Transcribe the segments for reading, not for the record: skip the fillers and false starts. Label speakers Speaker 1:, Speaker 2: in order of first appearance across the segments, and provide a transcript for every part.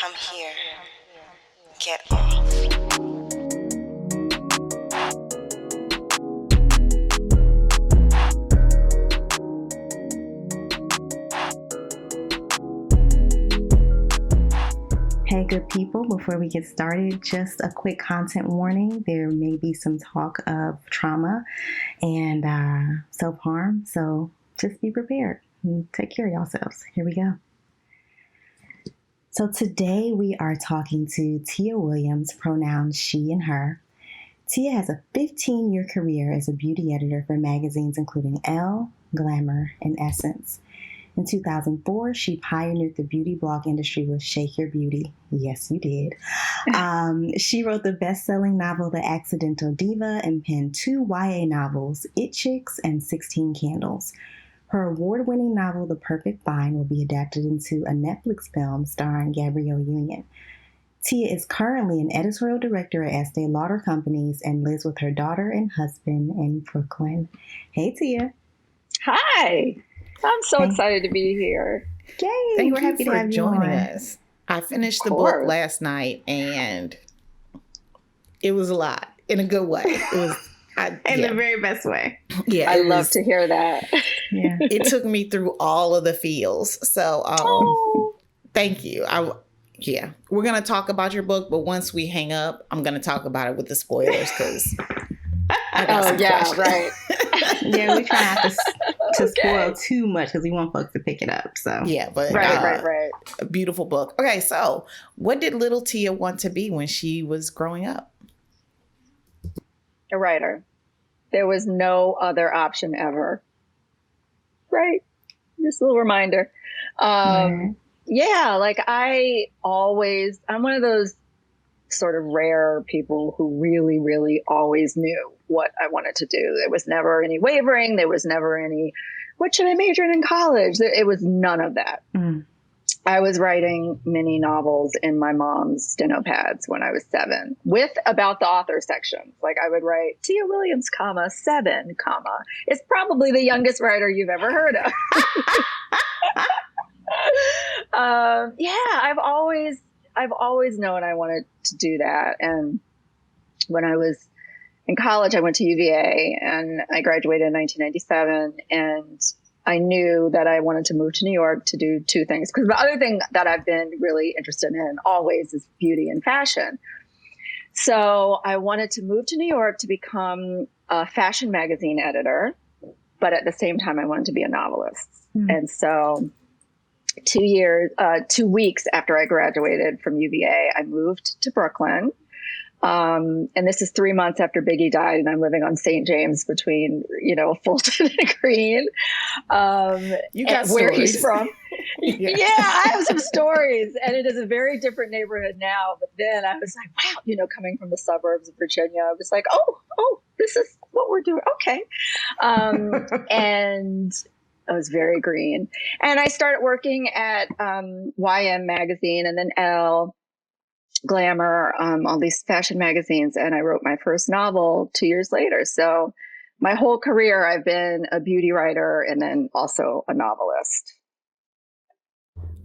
Speaker 1: Come here. Get off.
Speaker 2: Hey, good people, before we get started, just a quick content warning. There may be some talk of trauma and self-harm, so just be prepared and take care of yourselves. Here we go. So today we are talking to Tia Williams, pronouns she and her. Tia has a 15-year career as a beauty editor for magazines including Elle, Glamour, and Essence. In 2004, she pioneered the beauty blog industry with Shake Your Beauty. Yes, you did. She wrote the best-selling novel, The Accidental Diva, and penned 2 YA novels, It Chicks and 16 Candles. Her award-winning novel, The Perfect Find, will be adapted into a Netflix film starring Gabrielle Union. Tia is currently an editorial director at Estee Lauder Companies and lives with her daughter and husband in Brooklyn. Hey, Tia.
Speaker 3: Hi. I'm so excited to be here.
Speaker 2: Yay!
Speaker 4: Thank
Speaker 2: We're
Speaker 4: you
Speaker 2: happy to
Speaker 4: for
Speaker 2: have you
Speaker 4: joining
Speaker 2: on.
Speaker 4: us. I finished the book last night, and it was a lot in a good way. It was
Speaker 2: in the very best way.
Speaker 4: Yeah,
Speaker 3: I love to hear that.
Speaker 2: Yeah,
Speaker 4: it took me through all of the feels. So, thank you. We're gonna talk about your book, but once we hang up, I'm gonna talk about it with the spoilers because I got some questions.
Speaker 3: Right.
Speaker 2: Yeah, we try not to spoil too much because we want folks to pick it up. So
Speaker 4: yeah, but
Speaker 3: right.
Speaker 4: A beautiful book. Okay, so what did little Tia want to be when she was growing up?
Speaker 3: A writer. There was no other option ever. Right. Just a little reminder. Yeah, like I'm one of those sort of rare people who really, really always knew what I wanted to do. There was never any wavering. There was never any, what should I major in college? It was none of that. Mm. I was writing mini novels in my mom's steno pads when I was 7 with about the author sections. Like I would write Tia Williams, 7, It's probably the youngest writer you've ever heard of. I've always known I wanted to do that. And when I was in college, I went to UVA and I graduated in 1997. And I knew that I wanted to move to New York to do 2 things. Because the other thing that I've been really interested in always is beauty and fashion. So I wanted to move to New York to become a fashion magazine editor. But at the same time, I wanted to be a novelist. Mm. And so 2 weeks after I graduated from UVA, I moved to Brooklyn. And this is 3 months after Biggie died, and I'm living on St. James between, Fulton and Green.
Speaker 4: You got
Speaker 3: where
Speaker 4: stories.
Speaker 3: He's from. Yeah, I have some stories, and it is a very different neighborhood now. But then I was like, wow, coming from the suburbs of Virginia, I was like, oh, this is what we're doing. Okay. And I was very green. And I started working at YM magazine and then Elle, Glamour, all these fashion magazines. And I wrote my first novel 2 years later. So my whole career, I've been a beauty writer and then also a novelist.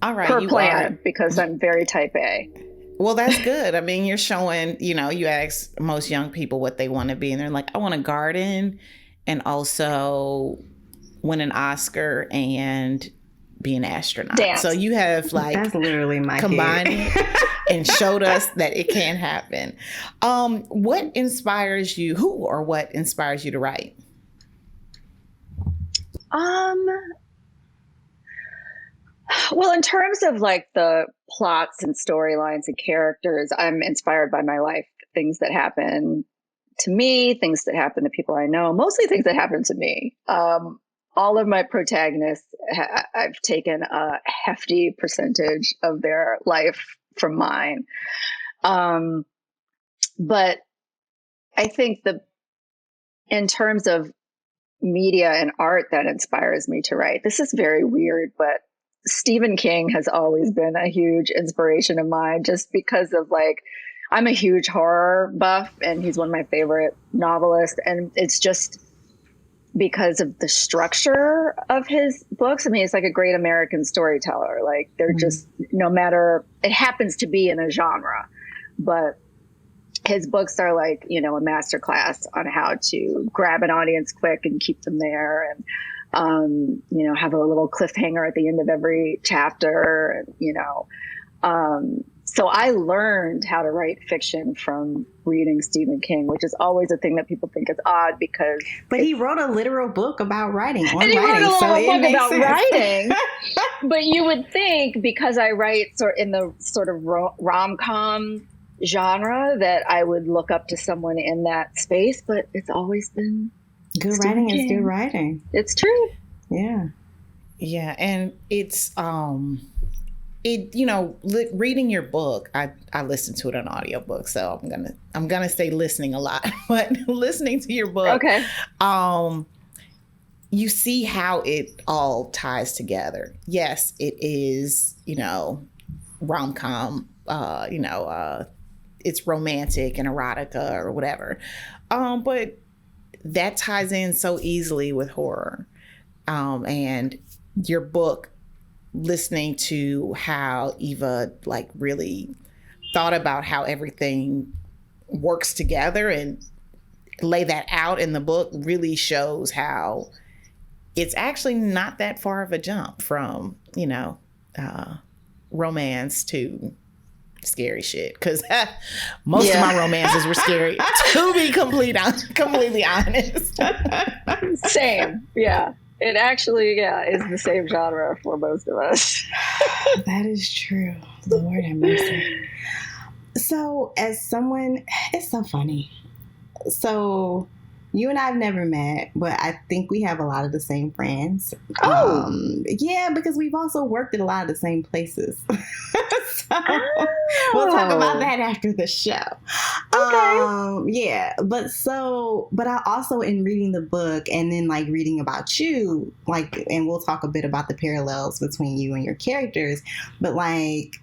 Speaker 4: All right.
Speaker 3: Per plan, because I'm very type A.
Speaker 4: Well, that's good. I mean, you're showing, you ask most young people what they want to be, and they're like, I want to garden and also win an Oscar and be an astronaut.
Speaker 3: Dance.
Speaker 4: So you have
Speaker 2: that's literally my
Speaker 4: combined it and showed us that it can happen. What inspires you? Who or what inspires you to write?
Speaker 3: Well, in terms of the plots and storylines and characters, I'm inspired by my life, things that happen to me, things that happen to people I know, mostly things that happen to me. All of my protagonists, I've taken a hefty percentage of their life from mine. But I think in terms of media and art that inspires me to write, this is very weird, but Stephen King has always been a huge inspiration of mine just because of I'm a huge horror buff and he's one of my favorite novelists. And it's just because of the structure of his books. I mean, it's like a great American storyteller. Like they're just, no matter, it happens to be in a genre, but his books are like, you know, a masterclass on how to grab an audience quick and keep them there, and you know, have a little cliffhanger at the end of every chapter, and, you know, so I learned how to write fiction from reading Stephen King, which is always a thing that people think is odd because.
Speaker 2: But he wrote a literal book about writing.
Speaker 3: And he wrote a little book about writing. But you would think, because I write in the sort of rom-com genre, that I would look up to someone in that space. But it's always been
Speaker 2: good
Speaker 3: Stephen
Speaker 2: writing
Speaker 3: King.
Speaker 2: is good writing.
Speaker 3: It's true.
Speaker 2: Yeah.
Speaker 4: Yeah, and it's you know, reading your book, I listen to it on audiobook, so I'm gonna say listening a lot, but listening to your book,
Speaker 3: okay,
Speaker 4: you see how it all ties together. Yes, it is, you know, rom-com, you know, it's romantic and erotica or whatever, but that ties in so easily with horror, and your book, listening to how Eva like really thought about how everything works together and lay that out in the book really shows how it's actually not that far of a jump from, you know, romance to scary shit. Because most of my romances were scary, to be completely honest.
Speaker 3: Same, yeah. It actually, is the same genre for most of us.
Speaker 2: That is true. Lord have mercy. So, as someone, it's so funny. So, you and I have never met, but I think we have a lot of the same friends.
Speaker 3: Oh.
Speaker 2: Yeah, because we've also worked at a lot of the same places. So, we'll talk about that after the show.
Speaker 3: Okay.
Speaker 2: Yeah, but I also, in reading the book and then like reading about you, like, and we'll talk a bit about the parallels between you and your characters, but like,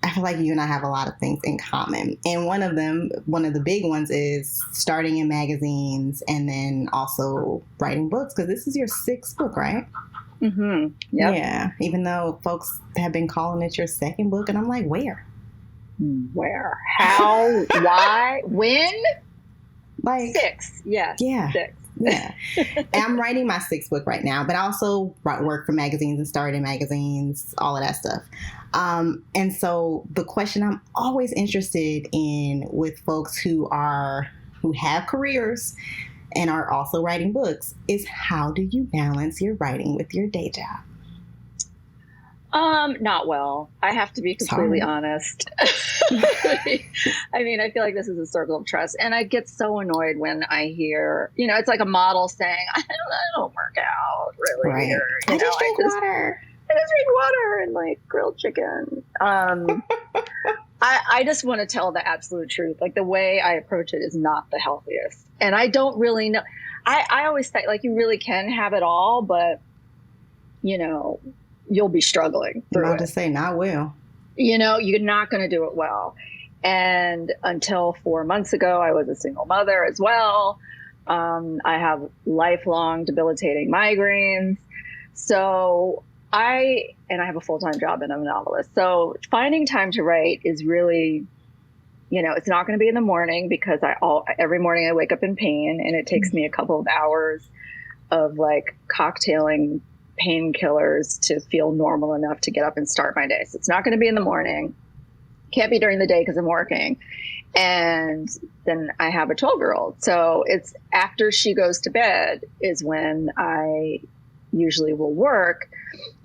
Speaker 2: I feel like you and I have a lot of things in common. And one of the big ones is starting in magazines and then also writing books, because this is your 6th book, right?
Speaker 3: Mm-hmm. Yep.
Speaker 2: Yeah. Even though folks have been calling it your 2nd book, and I'm like, where?
Speaker 3: Where? How? Why? When?
Speaker 2: Like
Speaker 3: 6. Yes.
Speaker 2: Yeah.
Speaker 3: 6.
Speaker 2: Yeah. And I'm writing my 6th book right now, but I also work for magazines and starred in magazines, all of that stuff. And so the question I'm always interested in with folks who have careers and are also writing books is, how do you balance your writing with your day job?
Speaker 3: Not well. I have to be completely honest. I mean, I feel like this is a circle of trust, and I get so annoyed when I hear, you know, it's like a model saying, I don't work out really.
Speaker 2: Right.
Speaker 3: Or,
Speaker 2: I just drink water.
Speaker 3: I just drink water and like grilled chicken. I just want to tell the absolute truth. Like, the way I approach it is not the healthiest, and I don't really know. I always think, like, you really can have it all, but, you know, you'll be struggling through it.
Speaker 2: I'm about to say, not well.
Speaker 3: You know, you're not going to do it well. And until 4 months ago, I was a single mother as well. I have lifelong debilitating migraines. So I have a full-time job, and I'm a novelist. So finding time to write is really, you know, it's not going to be in the morning, because every morning I wake up in pain, and it takes me a couple of hours of like cocktailing painkillers to feel normal enough to get up and start my day. So it's not going to be in the morning. Can't be during the day because I'm working. And then I have a 12-year-old. So it's after she goes to bed is when I usually will work.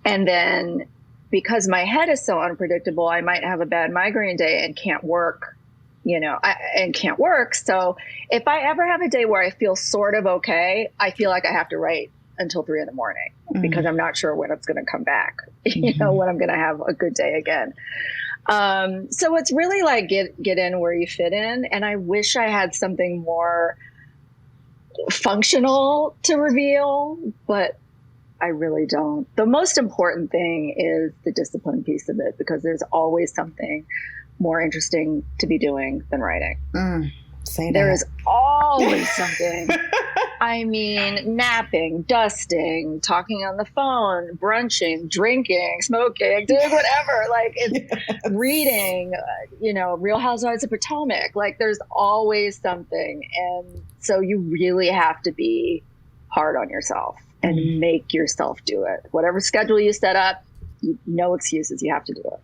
Speaker 3: And then, because my head is so unpredictable, I might have a bad migraine day and can't work, you know, and can't work. So if I ever have a day where I feel sort of okay, I feel like I have to write until 3 a.m, because I'm not sure when it's going to come back, you know, when I'm going to have a good day again. So it's really like get in where you fit in. And I wish I had something more functional to reveal, but I really don't. The most important thing is the discipline piece of it, because there's always something more interesting to be doing than writing.
Speaker 2: Say that.
Speaker 3: There is always something I mean, napping, dusting, talking on the phone, brunching, drinking, smoking, doing whatever. Like, it's reading, Real Housewives of Potomac. Like, there's always something. And so you really have to be hard on yourself and make yourself do it. Whatever schedule you set up, no excuses. You have to do it.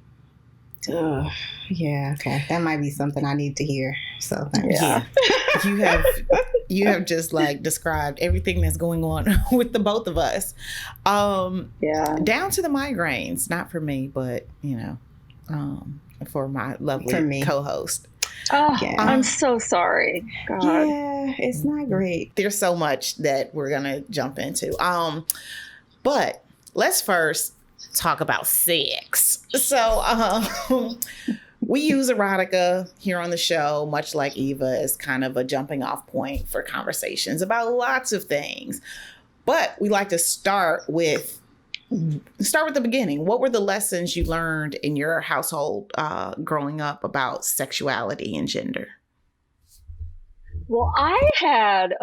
Speaker 2: Yeah, okay. That might be something I need to hear. So
Speaker 4: yeah. You have just like described everything that's going on with the both of us. Down to the migraines, not for me, but for my lovely co-host.
Speaker 3: Oh, yeah. I'm so sorry. God.
Speaker 2: Yeah, it's not great.
Speaker 4: There's so much that we're gonna jump into. But let's first talk about sex. So we use erotica here on the show, much like Eva, as kind of a jumping off point for conversations about lots of things. But we like to start with the beginning. What were the lessons you learned in your household growing up about sexuality and gender?
Speaker 3: Well, I had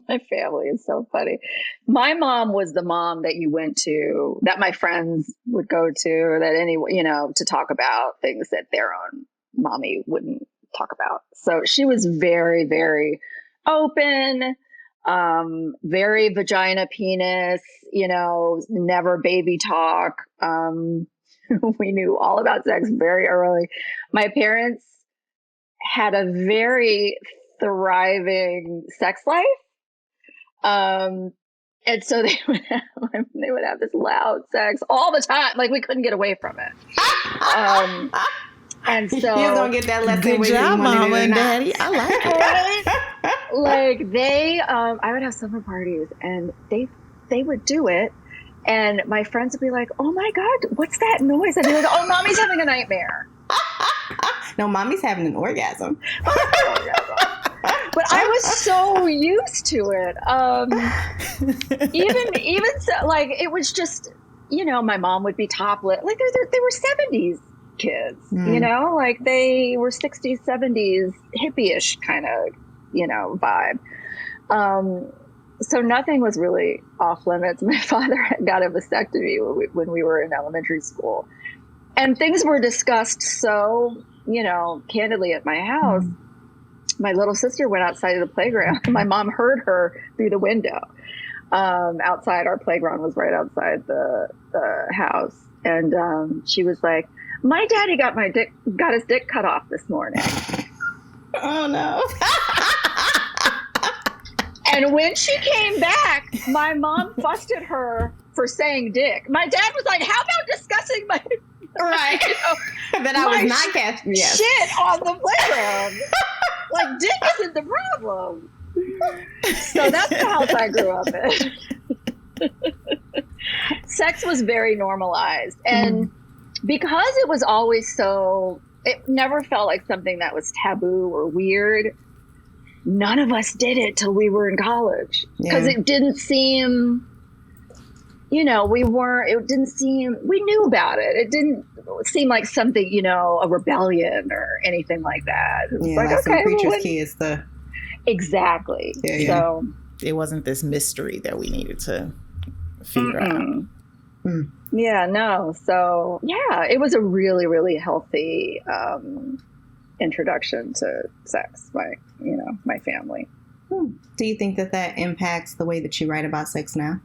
Speaker 3: my family is so funny. My mom was the mom that you went to, that my friends would go to, or that to talk about things that their own mommy wouldn't talk about. So she was very, very open, very vagina, penis, never baby talk. We knew all about sex very early. My parents had a very thriving sex life. And so they would have this loud sex all the time. Like, we couldn't get away from it. And so
Speaker 2: you don't get that lesson.
Speaker 4: Good job, Mama and Daddy. I like it.
Speaker 3: Like, I would have summer parties and they would do it. And my friends would be like, "Oh my God, what's that noise?" And they're like, "Oh, Mommy's having a nightmare."
Speaker 2: No, Mommy's having an orgasm.
Speaker 3: But I was so used to it. Even so, like, it was just, my mom would be topless. Like, they were 70s kids, like they were 60s, 70s hippie-ish kind of, vibe. So nothing was really off limits. My father got a vasectomy when we were in elementary school. And things were discussed so, candidly at my house. My little sister went outside of the playground. My mom heard her through the window. Outside, our playground was right outside the house. And she was like, "My daddy got his dick cut off this morning."
Speaker 2: Oh, no.
Speaker 3: And when she came back, my mom fussed at her for saying dick. My dad was like, "How about discussing my..."
Speaker 2: Right. That I was not catching
Speaker 3: shit on the playground. Like, dick isn't the problem. So that's the house I grew up in. Sex was very normalized. And because it was always it never felt like something that was taboo or weird, none of us did it till we were in college. Because it didn't seem... we knew about it. It didn't seem like something, a rebellion or anything like that. It was
Speaker 2: like some preacher's kids.
Speaker 3: Exactly.
Speaker 2: Yeah.
Speaker 3: So
Speaker 4: it wasn't this mystery that we needed to figure out.
Speaker 3: Yeah, no. So yeah, it was a really, really healthy introduction to sex by, my family.
Speaker 2: Do you think that impacts the way that you write about sex now?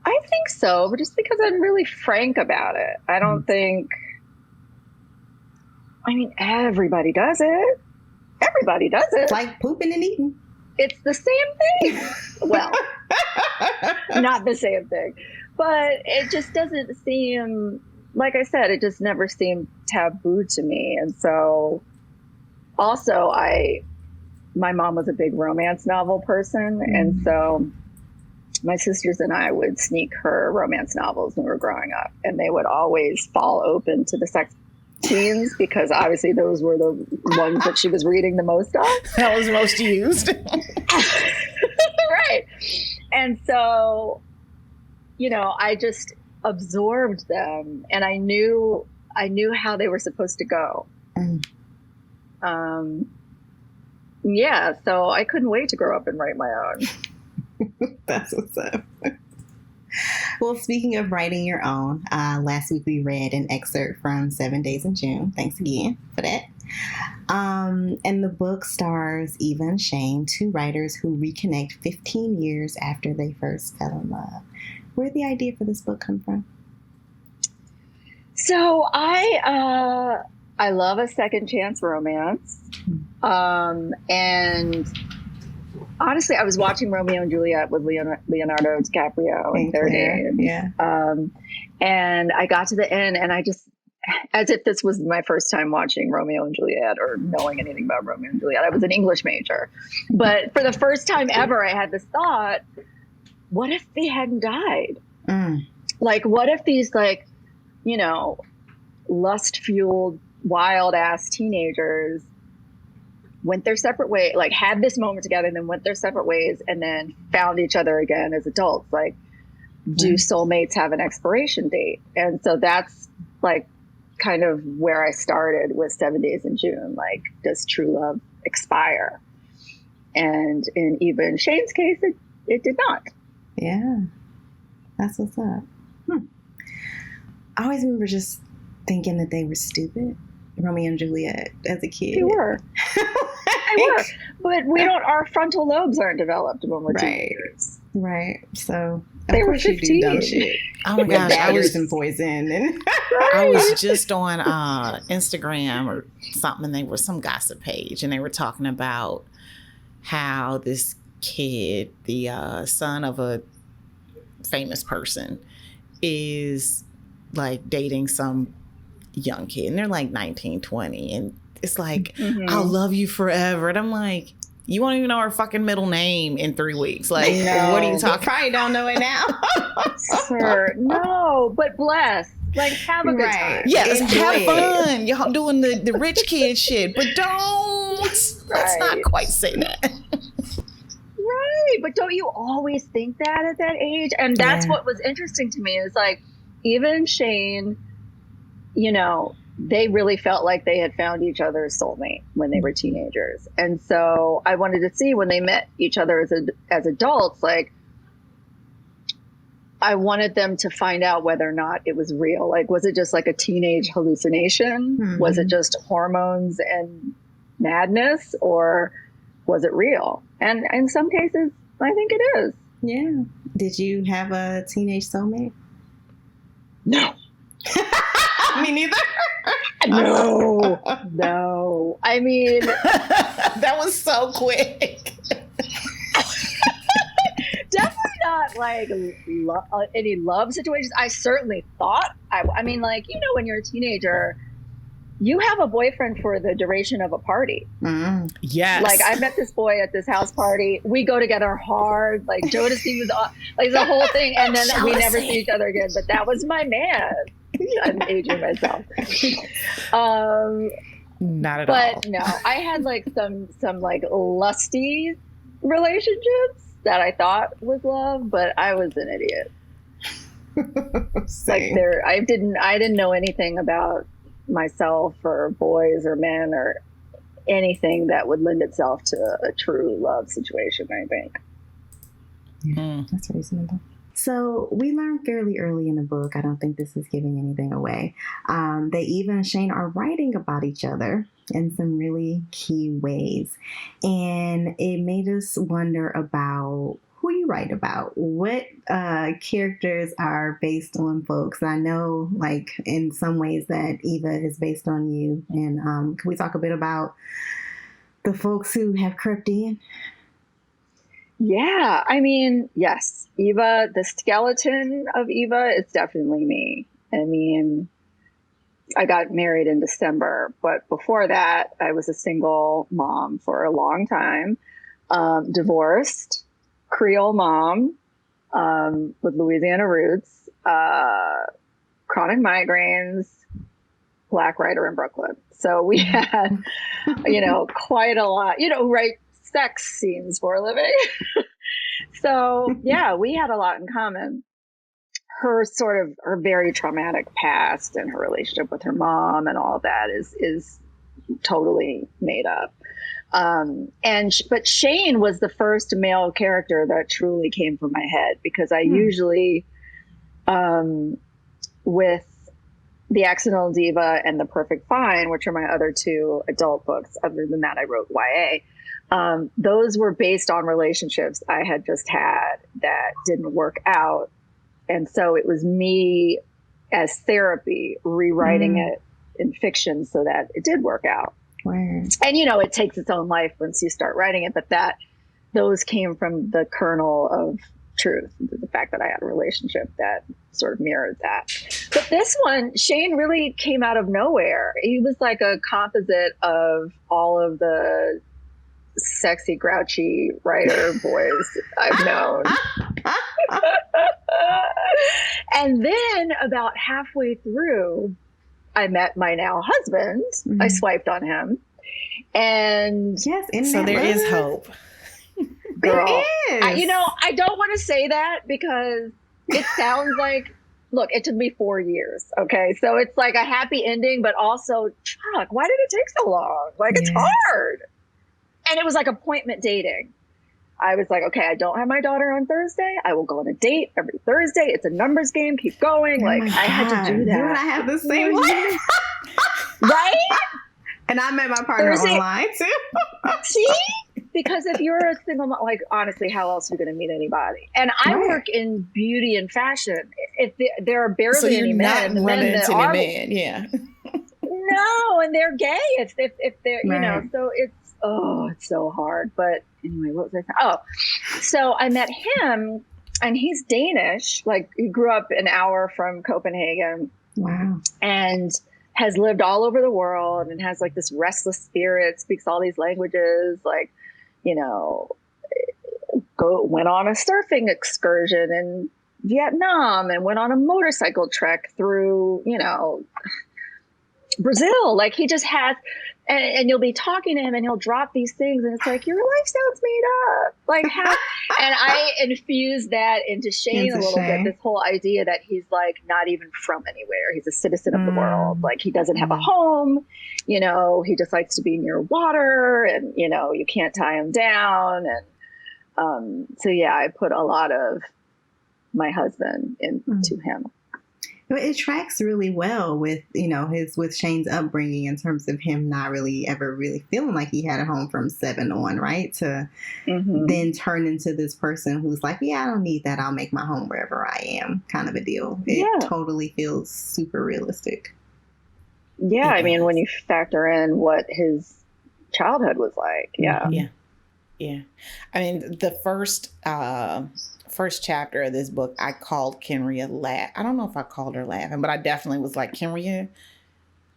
Speaker 3: I think so, but just because I'm really frank about it. I don't think... everybody does it. Everybody does it.
Speaker 2: It's like pooping and eating.
Speaker 3: It's the same thing. Well, not the same thing. But it just doesn't seem... Like I said, it just never seemed taboo to me. And so... Also, my mom was a big romance novel person. And so... my sisters and I would sneak her romance novels when we were growing up, and they would always fall open to the sex scenes because obviously those were the ones that she was reading the most of.
Speaker 4: That was most used.
Speaker 3: Right. And so, I just absorbed them, and I knew how they were supposed to go. yeah, so I couldn't wait to grow up and write my own.
Speaker 2: That's what's up. Well, speaking of writing your own, last week we read an excerpt from 7 Days in June. Thanks again for that. And the book stars Eva and Shane, two writers who reconnect 15 years after they first fell in love. Where did the idea for this book come from?
Speaker 3: So I love a second chance romance. And honestly, I was watching Romeo and Juliet with Leonardo DiCaprio in Third Age.
Speaker 2: Yeah.
Speaker 3: And I got to the end, and I just, as if this was my first time watching Romeo and Juliet or knowing anything about Romeo and Juliet. I was an English major. But for the first time ever, I had this thought, what if they hadn't died? Like, what if these, like, you know, lust-fueled, wild-ass teenagers went their separate ways, like had this moment together and then went their separate ways and then found each other again as adults. Like, do soulmates have an expiration date? And so that's like kind of where I started with 7 Days in June. Like, does true love expire? And in Eva and Shane's case, it did not.
Speaker 2: Yeah, that's what's up. I always remember just thinking that they were stupid, Romeo and Juliet, as a kid.
Speaker 3: They were. They were. But we don't, our frontal lobes aren't developed when we're teenagers.
Speaker 2: Right. So,
Speaker 3: they were 15.
Speaker 2: You do dumb shit.
Speaker 4: Oh my gosh.
Speaker 2: I was in poison. And
Speaker 4: I was just on Instagram or something, and they were some gossip page, and they were talking about how this kid, the son of a famous person, is like dating some young kid, and they're like 19, 20, and it's like, I'll love you forever. And I'm like, you won't even know her fucking middle name in 3 weeks. Like, what are you talking?
Speaker 2: Probably don't know it now.
Speaker 3: Sir, no, but bless. Like, have a good time.
Speaker 4: Yes, have fun. Y'all doing the rich kid shit, but don't. Let's not quite say that.
Speaker 3: Right, but don't you always think that at that age? And that's what was interesting to me is like, even Shane, you know, they really felt like they had found each other's soulmate when they were teenagers. And so I wanted to see when they met each other as adults, like, I wanted them to find out whether or not it was real. Like, was it just like a teenage hallucination? Was it just hormones and madness, or was it real? And in some cases, I think it is.
Speaker 2: Yeah. Did you have a teenage soulmate?
Speaker 3: No.
Speaker 2: Me neither.
Speaker 3: No. I mean,
Speaker 4: that was so quick.
Speaker 3: Definitely not like any love situations. I certainly thought, I mean, like, you know, when you're a teenager, you have a boyfriend for the duration of a party.
Speaker 4: Yes.
Speaker 3: Like, I met this boy at this house party. We go together hard. Like, Jodeci was like the whole thing. And then we never see each other again. But that was my man. I'm aging myself.
Speaker 4: Not at all.
Speaker 3: But no, I had like some like lusty relationships that I thought was love, but I was an idiot. Like, I didn't know anything about myself or boys or men or anything that would lend itself to a true love situation, I think.
Speaker 2: Yeah, that's reasonable. So we learned fairly early in the book, I don't think this is giving anything away, that Eva and Shane are writing about each other in some really key ways. And it made us wonder about who you write about. What characters are based on folks? I know, like, in some ways that Eva is based on you. And can we talk a bit about the folks who have crept in?
Speaker 3: Yeah, I mean, yes, Eva, the skeleton of Eva, it's definitely me. I mean, I got married in December, but before that, I was a single mom for a long time, divorced, Creole mom with Louisiana roots, chronic migraines, Black writer in Brooklyn. So we had, you know, quite a lot, you know, write sex scenes for a living. So yeah, we had a lot in common. Her very traumatic past and her relationship with her mom and all of that is totally made up. But Shane was the first male character that truly came from my head, because I usually, with The Accidental Diva and The Perfect Fine, which are my other two adult books, other than that I wrote YA, those were based on relationships I had just had that didn't work out. And so it was me as therapy rewriting it in fiction so that it did work out.
Speaker 2: Word.
Speaker 3: And, it takes its own life once you start writing it, but those came from the kernel of truth, the fact that I had a relationship that sort of mirrored that. But this one, Shane really came out of nowhere. He was like a composite of all of the sexy, grouchy writer boys I've known. And then about halfway through, I met my now husband. I swiped on him. And
Speaker 2: yes,
Speaker 4: so there is hope.
Speaker 3: Girl,
Speaker 2: there is.
Speaker 3: I don't want to say that because it sounds like, look, it took me 4 years. Okay. So it's like a happy ending, but also, fuck, why did it take so long? Like, it's hard. And it was like appointment dating. I was like, okay, I don't have my daughter on Thursday. I will go on a date every Thursday. It's a numbers game. Keep going.
Speaker 2: Oh
Speaker 3: like, I had to do that.
Speaker 2: You and I have the same one.
Speaker 3: Right?
Speaker 2: And I met my partner online too.
Speaker 3: See? Because if you're a single mom, like, honestly, how else are you going to meet anybody? And I work in beauty and fashion. If there are barely any men.
Speaker 4: Not running into any men, yeah.
Speaker 3: No, and they're gay. If they're, so it's so hard. But anyway, what was I saying? Oh, so I met him, and he's Danish. Like, he grew up an hour from Copenhagen.
Speaker 2: Wow.
Speaker 3: And has lived all over the world and has like this restless spirit, speaks all these languages, like, went on a surfing excursion in Vietnam and went on a motorcycle trek through, Brazil. Like, he just has, and you'll be talking to him and he'll drop these things and it's like, your life sounds made up. Like, how? And I infused that into Shane a little bit, this whole idea that he's like not even from anywhere. He's a citizen of the world. Like, he doesn't have a home, he just likes to be near water and, you can't tie him down. And so, yeah, I put a lot of my husband into him.
Speaker 2: It tracks really well with, with Shane's upbringing in terms of him not really ever really feeling like he had a home from 7 on, right? To then turn into this person who's like, yeah, I don't need that. I'll make my home wherever I am, kind of a deal. It totally feels super realistic.
Speaker 3: Yeah, I mean, when you factor in what his childhood was like. Yeah.
Speaker 4: I mean, the first chapter of this book, I called Kenrya I don't know if I called her laughing, but I definitely was like, Kenrya,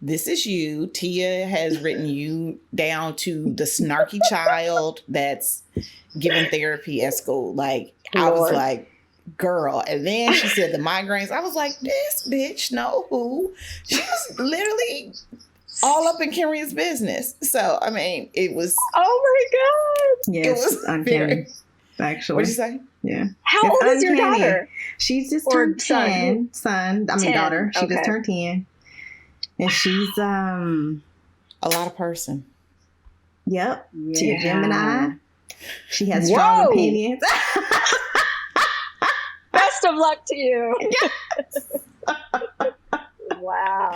Speaker 4: this is you. Tia has written you down to the snarky child that's giving therapy at school. Like, I was like, girl. And then she said the migraines. I was like, this bitch know who. She's literally all up in Kenrya's business. So, I mean, it was.
Speaker 3: Oh my God.
Speaker 2: Yes,
Speaker 4: it was
Speaker 2: uncanny. Actually.
Speaker 4: What'd you say?
Speaker 2: Yeah.
Speaker 3: How old is your daughter?
Speaker 2: She's just turned 10. Daughter. She just turned 10. And she's
Speaker 4: a lot of person.
Speaker 2: Yep. Yeah. She's a Gemini. She has strong opinions.
Speaker 3: Best of luck to you. Wow.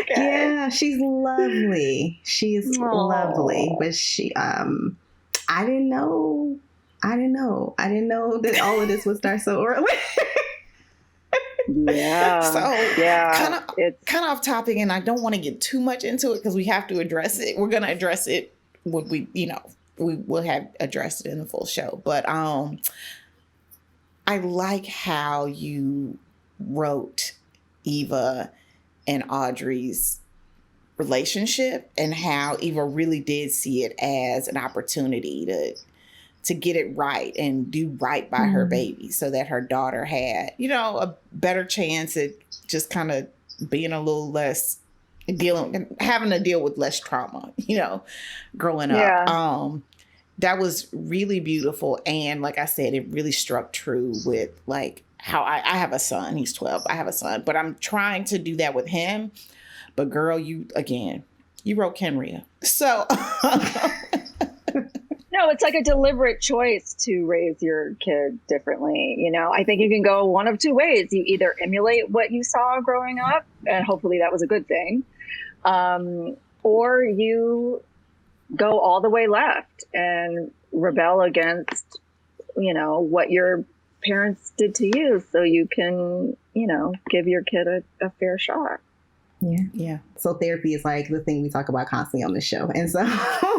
Speaker 3: Okay.
Speaker 2: Yeah, she's lovely. She's lovely. But she I didn't know that all of this would start so early.
Speaker 3: Yeah.
Speaker 4: So
Speaker 3: yeah,
Speaker 4: kind of off topic, and I don't want to get too much into it because we have to address it. We're gonna address it when we will have addressed it in the full show. But I like how you wrote Eva and Audrey's relationship and how Eva really did see it as an opportunity to get it right and do right by her baby so that her daughter had, a better chance at just kind of being a little less having to deal with less trauma, growing up.
Speaker 3: Yeah.
Speaker 4: That was really beautiful. And like I said, it really struck true with like how I have a son. He's 12. I have a son, but I'm trying to do that with him. But girl, You wrote Kenrya. So
Speaker 3: No, it's like a deliberate choice to raise your kid differently. You know, I think you can go one of two ways. You either emulate what you saw growing up, and hopefully that was a good thing, or you go all the way left and rebel against, you know, what your parents did to you, so you can, you know, give your kid a fair shot.
Speaker 2: Yeah.
Speaker 4: yeah.
Speaker 2: So therapy is like the thing we talk about constantly on the show. And so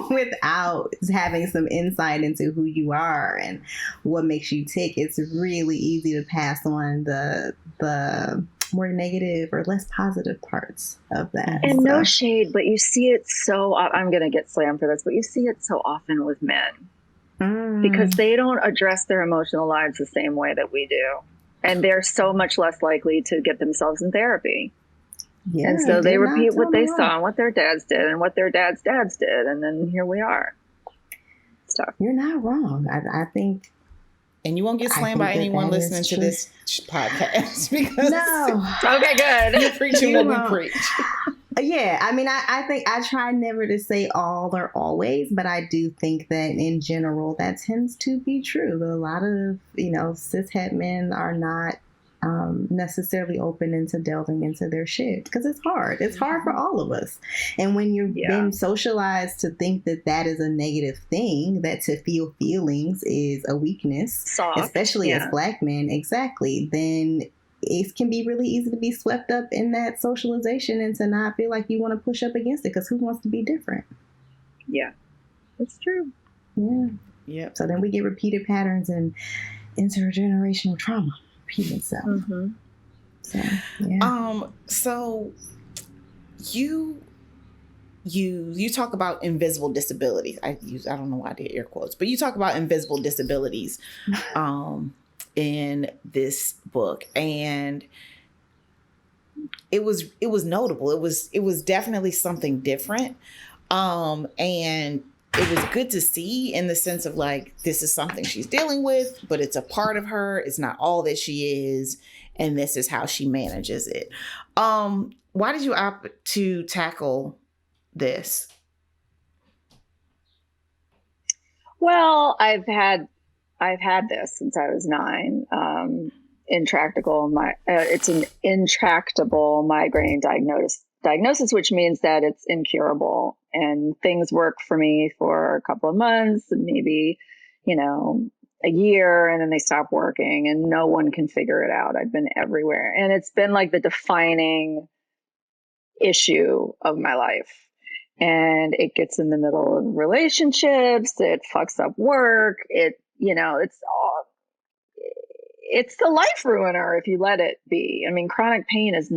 Speaker 2: without having some insight into who you are and what makes you tick, it's really easy to pass on the more negative or less positive parts of that.
Speaker 3: And
Speaker 2: so.
Speaker 3: no shade, but you see it so, I'm going to get slammed for this, but you see it so often with men because they don't address their emotional lives the same way that we do. And they're so much less likely to get themselves in therapy.
Speaker 2: Yeah,
Speaker 3: and so they repeat what they saw and what their dads did and what their dads' dads did. And then here we are. It's tough.
Speaker 2: You're not wrong. I think.
Speaker 4: And you won't get slammed by anyone listening to this podcast because
Speaker 3: Okay, good.
Speaker 4: You're preaching what we preach.
Speaker 2: Yeah, I mean, I think I try never to say all or always, but I do think that in general that tends to be true. A lot of, you know, cishet men are not necessarily open into delving into their shit because it's hard. It's hard for all of us. And when you've been socialized to think that that is a negative thing, that to feel feelings is a weakness,
Speaker 3: soft,
Speaker 2: especially as Black men, exactly, then it can be really easy to be swept up in that socialization and to not feel like you want to push up against it because who wants to be different?
Speaker 3: Yeah, that's true.
Speaker 2: Yeah.
Speaker 4: Yep.
Speaker 2: So then we get repeated patterns and intergenerational trauma. Itself.
Speaker 3: Mm-hmm.
Speaker 2: So, yeah.
Speaker 4: So you talk about invisible disabilities. I don't know why I did air quotes, but you talk about invisible disabilities in this book, and it was notable. It was definitely something different, and it was good to see in the sense of like, this is something she's dealing with, but it's a part of her. It's not all that she is. And this is how she manages it. Why did you opt to tackle this?
Speaker 3: Well, I've had this since I was 9. It's an intractable migraine diagnosis, which means that it's incurable, and things work for me for a couple of months and maybe, you know, a year, and then they stop working and no one can figure it out. I've been everywhere, and it's been like the defining issue of my life. And it gets in the middle of relationships. It fucks up work. It's the life ruiner if you let it be. I mean, chronic pain is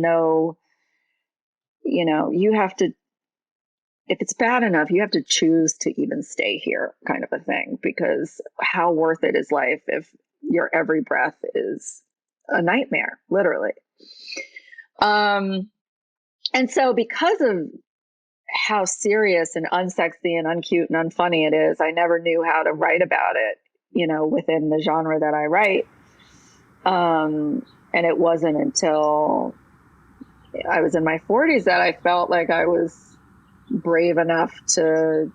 Speaker 3: you have to, if it's bad enough, you have to choose to even stay here, kind of a thing, because how worth it is life if your every breath is a nightmare, literally. And so because of how serious and unsexy and uncute and unfunny it is, I never knew how to write about it, within the genre that I write. And it wasn't until I was in my 40s that I felt like I was brave enough to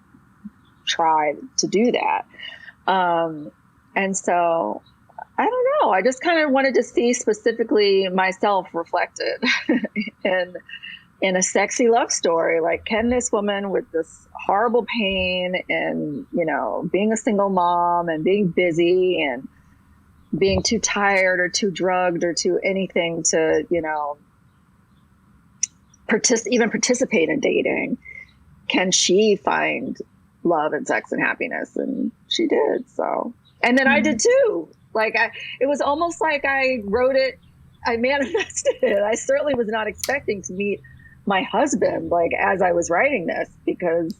Speaker 3: try to do that. And so I don't know, I just kind of wanted to see specifically myself reflected in a sexy love story. Like, can this woman with this horrible pain and, being a single mom and being busy and being too tired or too drugged or too anything to, even participate in dating, can she find love and sex and happiness? And she did. So, and then I did too. Like, it was almost like I wrote it, I manifested it. I certainly was not expecting to meet my husband, like, as I was writing this, because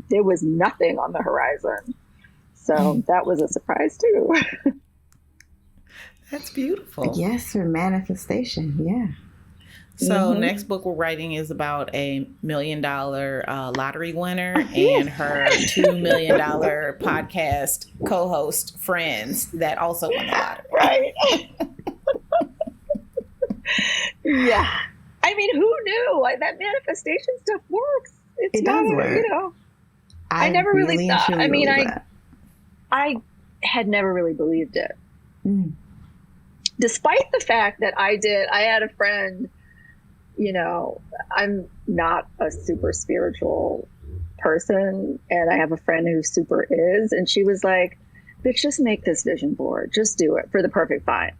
Speaker 3: there was nothing on the horizon. So that was a surprise too.
Speaker 4: That's beautiful.
Speaker 2: Yes, for manifestation. Yeah.
Speaker 4: So next book we're writing is about a $1 million lottery winner and her $2 million podcast co-host friends that also won the lottery.
Speaker 3: Right. Yeah. I mean, who knew? That manifestation stuff works. it's
Speaker 2: It
Speaker 3: not,
Speaker 2: does work.
Speaker 3: you know,
Speaker 2: I
Speaker 3: never really thought, I mean,
Speaker 2: that.
Speaker 3: I had never really believed it.
Speaker 2: Mm.
Speaker 3: Despite the fact that I had a friend, you know, I'm not a super spiritual person, and I have a friend who super is, and she was like, bitch, just make this vision board. Just do it for the perfect find.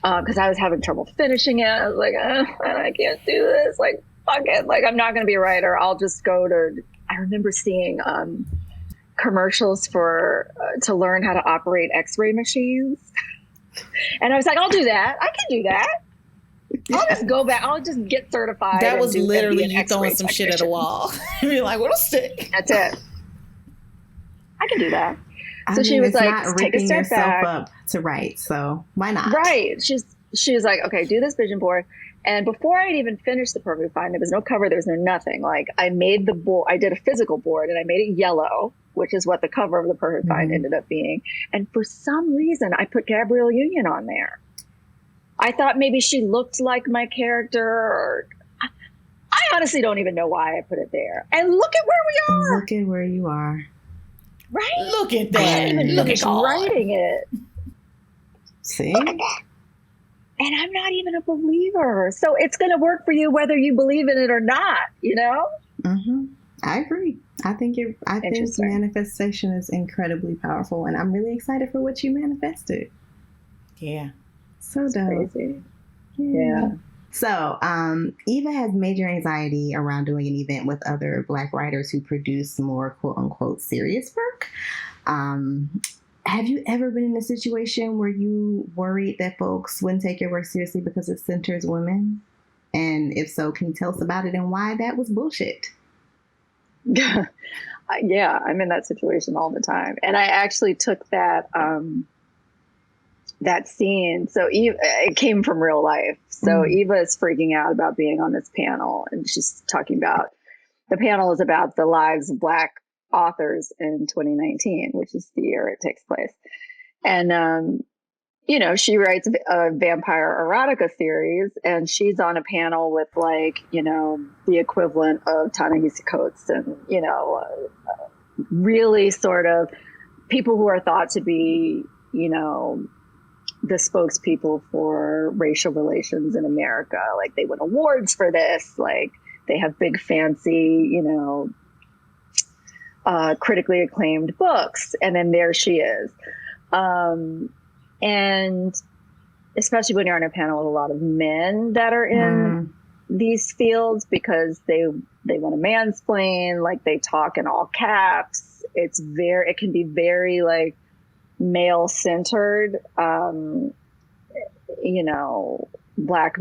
Speaker 3: Because I was having trouble finishing it. I was like, I can't do this. Like, fuck it. Like, I'm not going to be a writer. I'll just go to, I remember seeing commercials for, to learn how to operate x-ray machines. And I was like, I'll do that. I can do that. I'll just go back. I'll just get certified.
Speaker 4: That was literally
Speaker 3: you
Speaker 4: throwing some shit at a wall. You're like, what'll stick?
Speaker 3: That's it. I can do that.
Speaker 2: I
Speaker 3: So
Speaker 2: mean,
Speaker 3: she was
Speaker 2: it's
Speaker 3: like,
Speaker 2: not
Speaker 3: take a
Speaker 2: ripping
Speaker 3: step
Speaker 2: yourself
Speaker 3: back.
Speaker 2: up to write, so why not?
Speaker 3: Right. She was like, okay, do this vision board. And before I'd even finished the perfect find, there was no cover, there was no nothing. Like, I made the board, I did a physical board, and I made it yellow, which is what the cover of the perfect find ended up being. And for some reason, I put Gabrielle Union on there. I thought maybe she looked like my character, or I honestly don't even know why I put it there. And look at where we are.
Speaker 2: Look at where you are.
Speaker 3: Right?
Speaker 4: Look at
Speaker 3: I
Speaker 4: that.
Speaker 3: didn't even
Speaker 4: Look
Speaker 3: finish
Speaker 4: at God.
Speaker 3: writing it.
Speaker 2: See?
Speaker 3: Look at that. And I'm not even a believer. So it's going to work for you whether you believe in it or not, you know?
Speaker 2: Mm-hmm. I agree. I think
Speaker 3: Interesting.
Speaker 2: manifestation is incredibly powerful, and I'm really excited for what you manifested.
Speaker 4: Yeah.
Speaker 2: So
Speaker 3: It's
Speaker 2: dope.
Speaker 3: crazy.
Speaker 2: Yeah.
Speaker 3: Yeah.
Speaker 2: So, Eva has major anxiety around doing an event with other Black writers who produce more quote unquote serious work. Have you ever been in a situation where you worried that folks wouldn't take your work seriously because it centers women? And if so, can you tell us about it and why that was bullshit?
Speaker 3: Yeah, I'm in that situation all the time. And I actually took that that scene. So it came from real life. So Eva is freaking out about being on this panel, and she's talking about, the panel is about the lives of Black authors in 2019, which is the year it takes place. And you know, she writes a vampire erotica series, and she's on a panel with, like, you know, the equivalent of Ta-Nehisi Coates, and, you know, really sort of people who are thought to be, you know, the spokespeople for racial relations in America. Like, they win awards for this. Like, they have big, fancy, you know, critically acclaimed books. And then there she is. And especially when you're on a panel with a lot of men that are in these fields, because they want to mansplain, like, they talk in all caps. It can be very, like, male centered, you know, black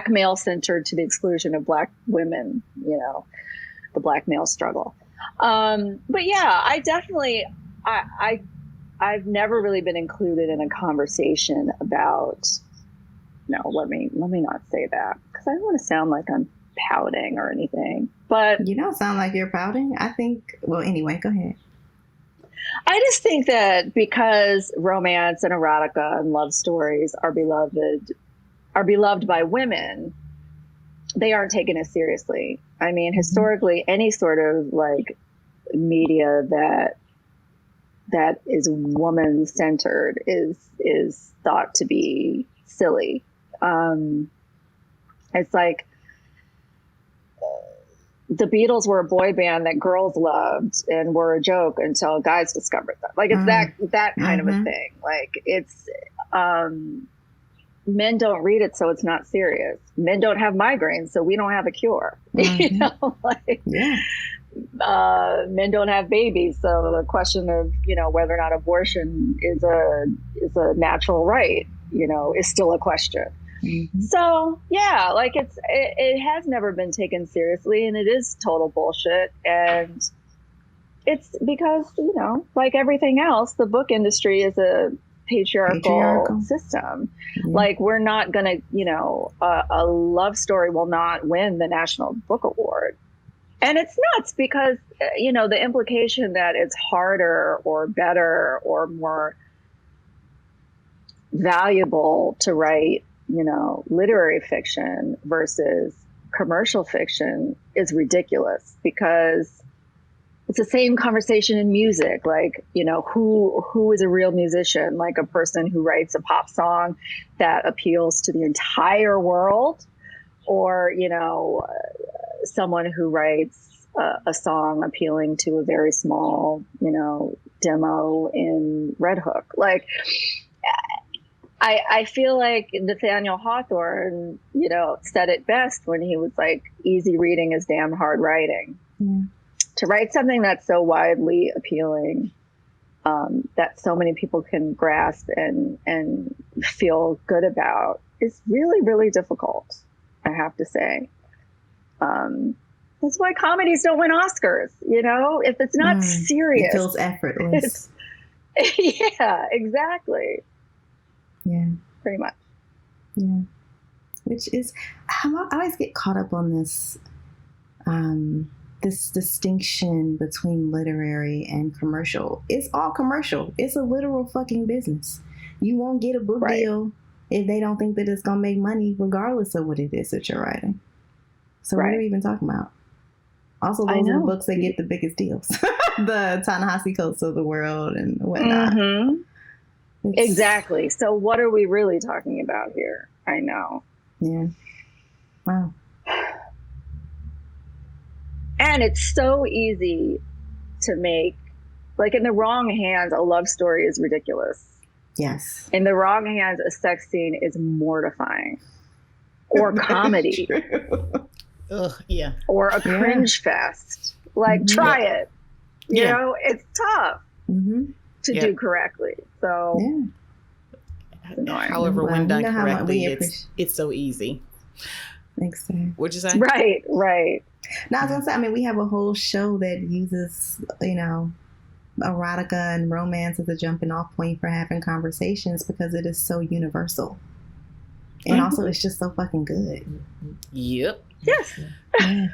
Speaker 3: male centered to the exclusion of Black women, you know, the Black male struggle. But yeah, I definitely, I've never really been included in a conversation about, no, let me not say that, because I don't want to sound like I'm pouting or anything. But
Speaker 2: you don't sound like you're pouting. I think, well, anyway, go ahead.
Speaker 3: I just think that because romance and erotica and love stories are beloved by women, they aren't taken as seriously. I mean, historically, any sort of, like, media that is woman centered is thought to be silly. It's like the Beatles were a boy band that girls loved and were a joke until guys discovered them. Like, it's that kind of a thing. Like, it's men don't read it, so it's not serious. Men don't have migraines, so we don't have a cure. You know, like, men don't have babies, so the question of, you know, whether or not abortion is a natural right, you know, is still a question. So yeah, like, it has never been taken seriously, and it is total bullshit. And it's because, you know, like everything else, the book industry is a patriarchal system. Like, we're not gonna, you know, a love story will not win the National Book Award. And it's nuts because, you know, the implication that it's harder or better or more valuable to write, you know, literary fiction versus commercial fiction is ridiculous, because it's the same conversation in music. Like, you know, who is a real musician? Like a person who writes a pop song that appeals to the entire world, or, you know, someone who writes a song appealing to a very small, you know, demo in Red Hook. Like, I feel like Nathaniel Hawthorne, you know, said it best when he was like, easy reading is damn hard writing.
Speaker 2: Yeah.
Speaker 3: To write something that's so widely appealing, that so many people can grasp and feel good about, is really, really difficult, I have to say. That's why comedies don't win Oscars, you know? If it's not serious.
Speaker 2: It feels effortless.
Speaker 3: Yeah, exactly.
Speaker 2: Yeah.
Speaker 3: Pretty much.
Speaker 2: Yeah. Which is, I always get caught up on this, this distinction between literary and commercial. It's all commercial. It's a literal fucking business. You won't get a book deal if they don't think that it's going to make money, regardless of what it is that you're writing. So what are we even talking about? Also, those are the books that get the biggest deals. The Ta-Nehisi Coates of the world and whatnot.
Speaker 3: Mm-hmm. Exactly. So what are we really talking about here? I know.
Speaker 2: Yeah. Wow.
Speaker 3: And it's so easy to make, like, in the wrong hands, a love story is ridiculous.
Speaker 2: Yes.
Speaker 3: In the wrong hands, a sex scene is mortifying. Or comedy.
Speaker 4: Ugh, yeah.
Speaker 3: Or a cringe fest. Like, try it. You know, it's tough to do correctly. So, it's annoying.
Speaker 4: However, when done correctly, it's so easy.
Speaker 2: Exactly.
Speaker 4: What'd you say?
Speaker 3: Right, right.
Speaker 2: No, I was gonna say, I mean, we have a whole show that uses, you know, erotica and romance as a jumping off point for having conversations, because it is so universal. And also, it's just so fucking good.
Speaker 4: Yep.
Speaker 3: Yes.
Speaker 4: And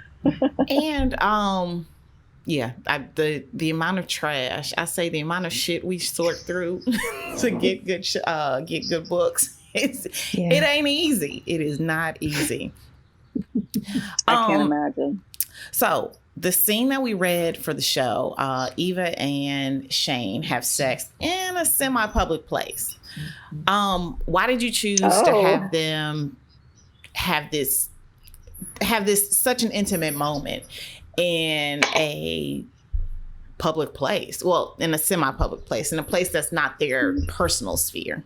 Speaker 4: the amount of trash, I say the amount of shit we sort through to get good books. It ain't easy. It is not easy.
Speaker 3: I can't imagine.
Speaker 4: So the scene that we read for the show, Eva and Shane have sex in a semi-public place. Why did you choose to have them have this such an intimate moment in a public place? Well, in a semi-public place, in a place that's not their personal sphere.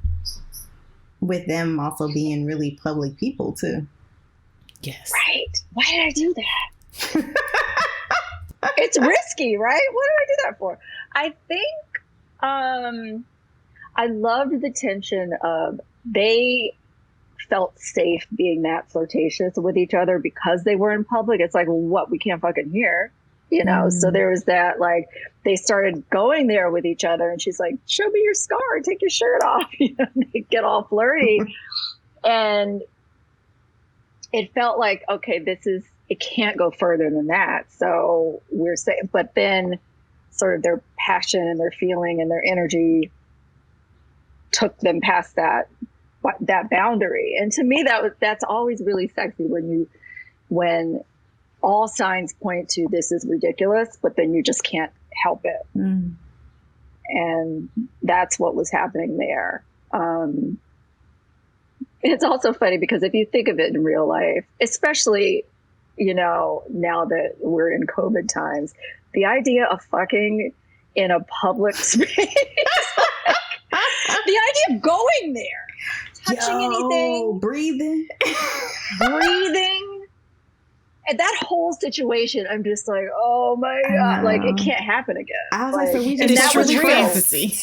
Speaker 2: With them also being really public people too.
Speaker 4: Yes.
Speaker 3: Right. Why did I do that? It's risky, right? What did I do that for? I think I loved the tension of they felt safe being that flirtatious with each other because they were in public. It's like, well, what? We can't fucking hear, you know? So there was that, like, they started going there with each other, and she's like, show me your scar, take your shirt off. You know, they get all flirty. And it felt like, okay, it can't go further than that. So we're saying, but then sort of their passion and their feeling and their energy took them past that boundary. And to me, that's always really sexy when all signs point to this is ridiculous, but then you just can't help it. And that's what was happening there. It's also funny because if you think of it in real life, especially, you know, now that we're in COVID times, the idea of fucking in a public space, the idea of going there, touching anything,
Speaker 2: breathing,
Speaker 3: and that whole situation, I'm just like, oh my God, like it can't happen again.
Speaker 2: I was like, so we just,
Speaker 4: and that was
Speaker 3: real.
Speaker 4: fantasy.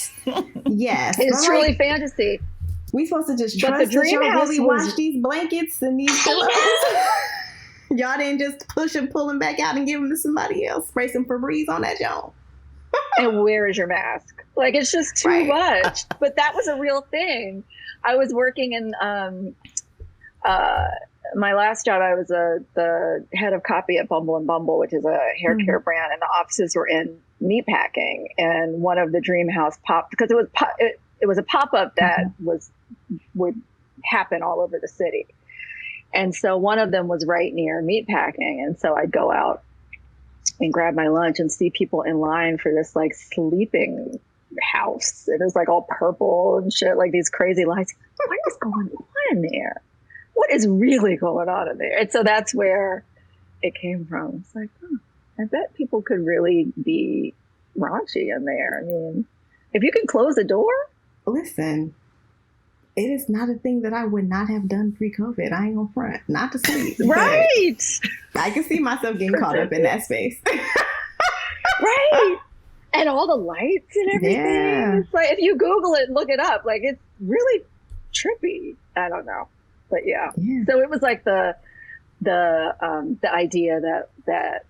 Speaker 2: Yes,
Speaker 3: it's truly fantasy.
Speaker 2: We supposed to just trust that y'all really wash these blankets and these pillows. Y'all didn't just push and pull them back out and give them to somebody else. Spray some Febreze on that joint.
Speaker 3: And where is your mask? Like, it's just too much. But that was a real thing. I was working in my last job. I was the head of copy at Bumble and Bumble, which is a hair care brand, and the offices were in meatpacking. And one of the Dream House because it was a pop-up that would happen all over the city. And so one of them was right near meatpacking. And so I'd go out and grab my lunch and see people in line for this like sleeping house. It was like all purple and shit, like these crazy lights. What is going on in there? What is really going on in there? And so that's where it came from. It's like, I bet people could really be raunchy in there. I mean, if you can close the door.
Speaker 2: Listen, it is not a thing that I would not have done pre-COVID. I ain't gonna front. Not to sleep.
Speaker 3: Right.
Speaker 2: I can see myself getting caught up in that space.
Speaker 3: Right. And all the lights and everything.
Speaker 2: Yeah.
Speaker 3: It's like, if you Google it and look it up, like, it's really trippy. I don't know. But yeah. So it was like the idea that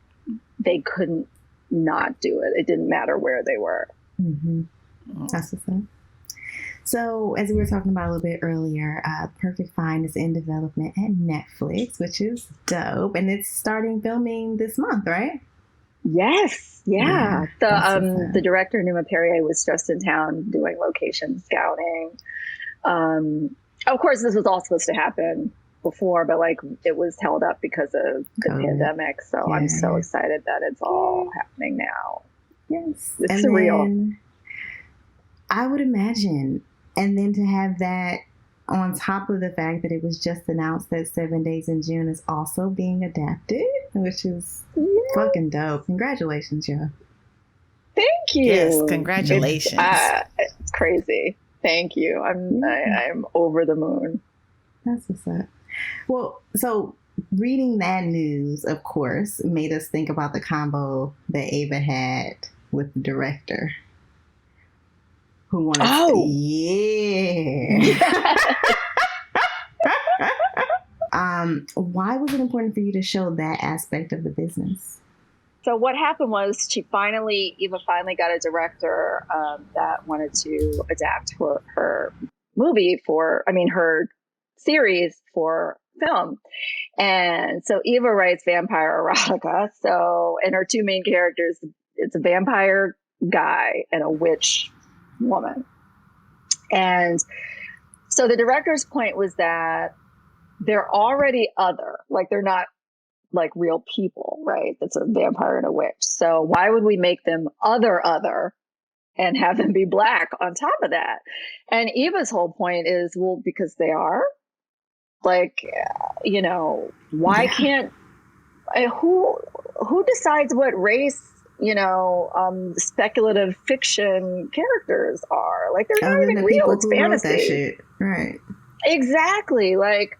Speaker 3: they couldn't not do it. It didn't matter where they were.
Speaker 2: Mm-hmm. That's what's up. So, as we were talking about a little bit earlier, Perfect Find is in development at Netflix, which is dope, and it's starting filming this month, right?
Speaker 3: Yes, yeah. The director Numa Perrier was just in town doing location scouting. Of course, this was all supposed to happen before, but like it was held up because of the pandemic. So I'm so excited that it's all happening now.
Speaker 2: Yes,
Speaker 3: it's surreal.
Speaker 2: Then, I would imagine. And then to have that on top of the fact that it was just announced that 7 Days in June is also being adapted, which is fucking dope. Congratulations, Joe.
Speaker 3: Thank you.
Speaker 4: Yes, congratulations.
Speaker 3: It's crazy. Thank you. I'm over the moon.
Speaker 2: That's what's up. Well, so reading that news, of course, made us think about the combo that Ava had with the director. Who wanted why was it important for you to show that aspect of the business?
Speaker 3: So what happened was Eva finally got a director that wanted to adapt her series for film. And so Eva writes vampire erotica. So, and her two main characters, it's a vampire guy and a witch woman. And so the director's point was that they're already other, like they're not like real people, right? That's a vampire and a witch. So why would we make them other and have them be Black on top of that? And Eva's whole point is, well, because they are. Like, why can't, who decides what race, speculative fiction characters are? Like, they're not even real. It's fantasy.
Speaker 2: That shit. Right.
Speaker 3: Exactly. Like,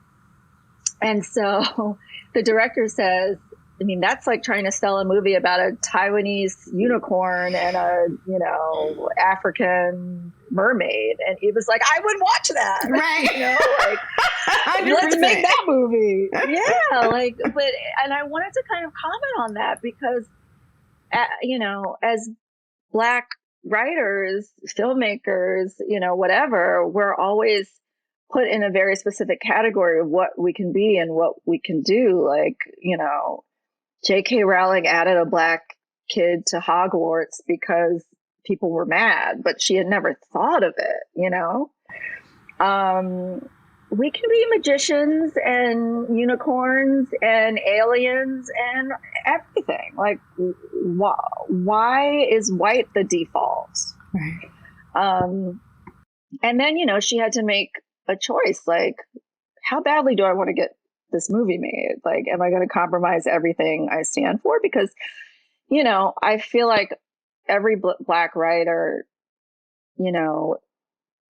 Speaker 3: and so the director says, that's like trying to sell a movie about a Taiwanese unicorn and a, African mermaid. And he was like, I would watch that.
Speaker 2: Right.
Speaker 3: Let's make that movie. Yeah. And I wanted to kind of comment on that because, as Black writers, filmmakers, whatever, we're always put in a very specific category of what we can be and what we can do. Like, J.K. Rowling added a Black kid to Hogwarts because people were mad, but she had never thought of it, we can be magicians and unicorns and aliens and everything. Like, why is white the default?
Speaker 2: Right.
Speaker 3: And then, she had to make a choice. Like, how badly do I want to get this movie made? Like, am I going to compromise everything I stand for? Because, I feel like every Black writer,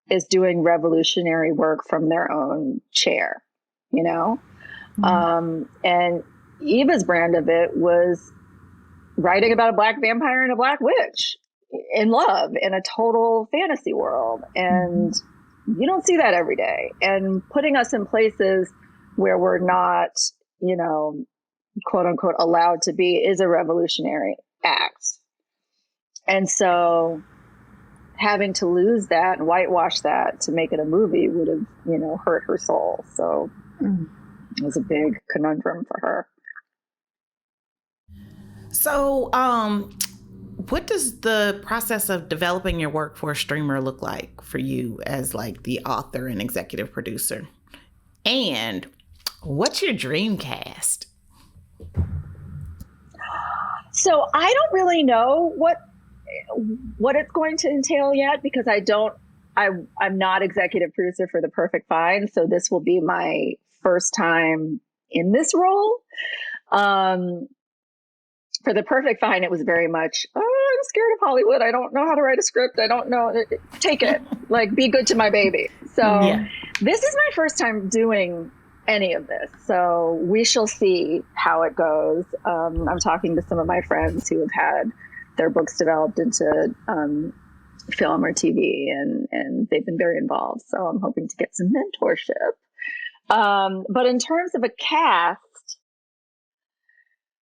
Speaker 3: is doing revolutionary work from their own chair, Mm-hmm. And Eva's brand of it was writing about a Black vampire and a Black witch in love in a total fantasy world. And you don't see that every day. And putting us in places where we're not, quote unquote, allowed to be is a revolutionary act. And so having to lose that and whitewash that to make it a movie would have, hurt her soul. So it was a big conundrum for her.
Speaker 4: So, what does the process of developing your work for a streamer look like for you as like the author and executive producer? And What's your dream cast?
Speaker 3: So I don't really know what it's going to entail yet, because I'm not executive producer for The Perfect Find. So this will be my first time in this role. For The Perfect Find, it was very much, oh, I'm scared of Hollywood. I don't know how to write a script. I don't know. Take it. Like, be good to my baby. So This is my first time doing any of this. So we shall see how it goes. I'm talking to some of my friends who have had their books developed into film or TV, and they've been very involved. So I'm hoping to get some mentorship. But in terms of a cast,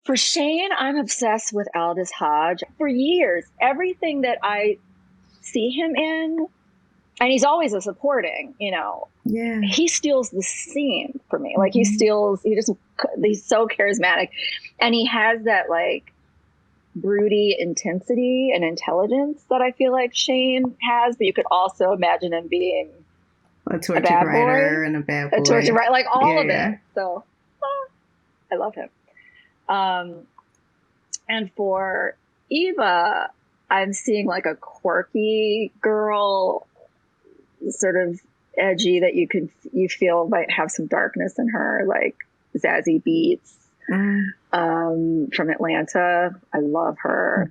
Speaker 3: for Shane, I'm obsessed with Aldous Hodge. For years, everything that I see him in, and he's always a supporting, he steals the scene for me. Like he's so charismatic, and he has that like broody intensity and intelligence that I feel like Shane has, but you could also imagine him being
Speaker 2: a tortured writer and a bad boy.
Speaker 3: A tortured writer, like all of it. So I love him. And for Eva, I'm seeing like a quirky girl, sort of edgy, that you feel might have some darkness in her, like Zazie Beetz from Atlanta. I love her.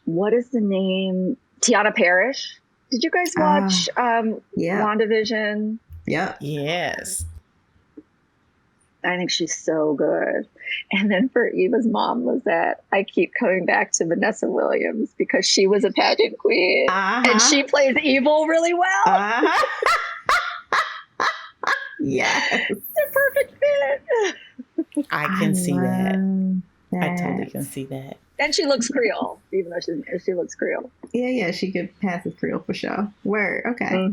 Speaker 3: What is the name? Tiana Parrish. Did you guys watch WandaVision?
Speaker 2: Yeah.
Speaker 4: Yes.
Speaker 3: I think she's so good. And then for Eva's mom, Lizette, I keep coming back to Vanessa Williams, because she was a pageant queen and she plays evil really well.
Speaker 2: Yes.
Speaker 3: The perfect fit.
Speaker 4: I can see that. I totally can see that.
Speaker 3: And she looks Creole, even though she looks Creole.
Speaker 2: Yeah, she could pass as Creole for sure. Word. Okay.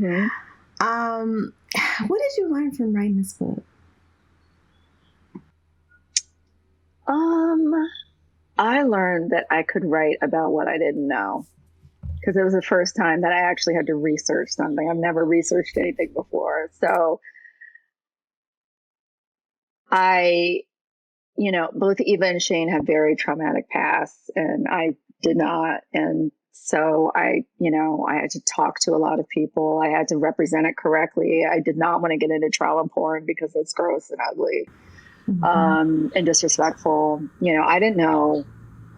Speaker 2: What did you learn from writing this book?
Speaker 3: I learned that I could write about what I didn't know, because it was the first time that I actually had to research something. I've never researched anything before. So both Eva and Shane have very traumatic pasts, and I did not. And so I had to talk to a lot of people. I had to represent it correctly. I did not want to get into trauma porn because it's gross and ugly. And disrespectful. I didn't know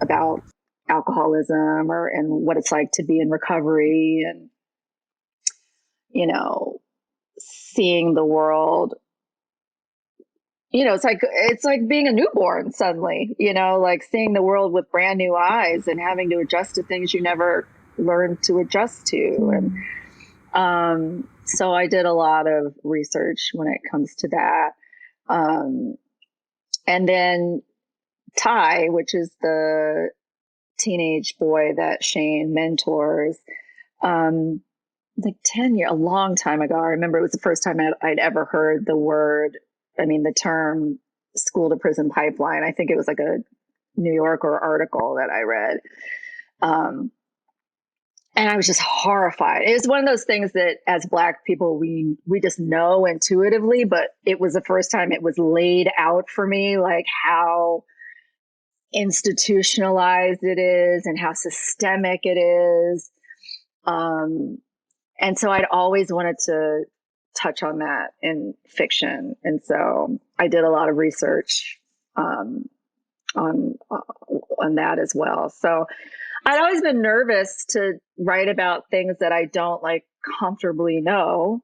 Speaker 3: about alcoholism and what it's like to be in recovery, and seeing the world. It's like being a newborn suddenly. Like seeing the world with brand new eyes and having to adjust to things you never learned to adjust to. And so I did a lot of research when it comes to that. And then Ty, which is the teenage boy that Shane mentors, like 10 years, a long time ago. I remember it was the first time I'd ever heard the term school to prison pipeline. I think it was like a New Yorker article that I read. And I was just horrified. It was one of those things that as Black people, we just know intuitively, but it was the first time it was laid out for me, like how institutionalized it is and how systemic it is. And so I'd always wanted to touch on that in fiction. And so I did a lot of research on that as well. So I'd always been nervous to write about things that I don't like comfortably know,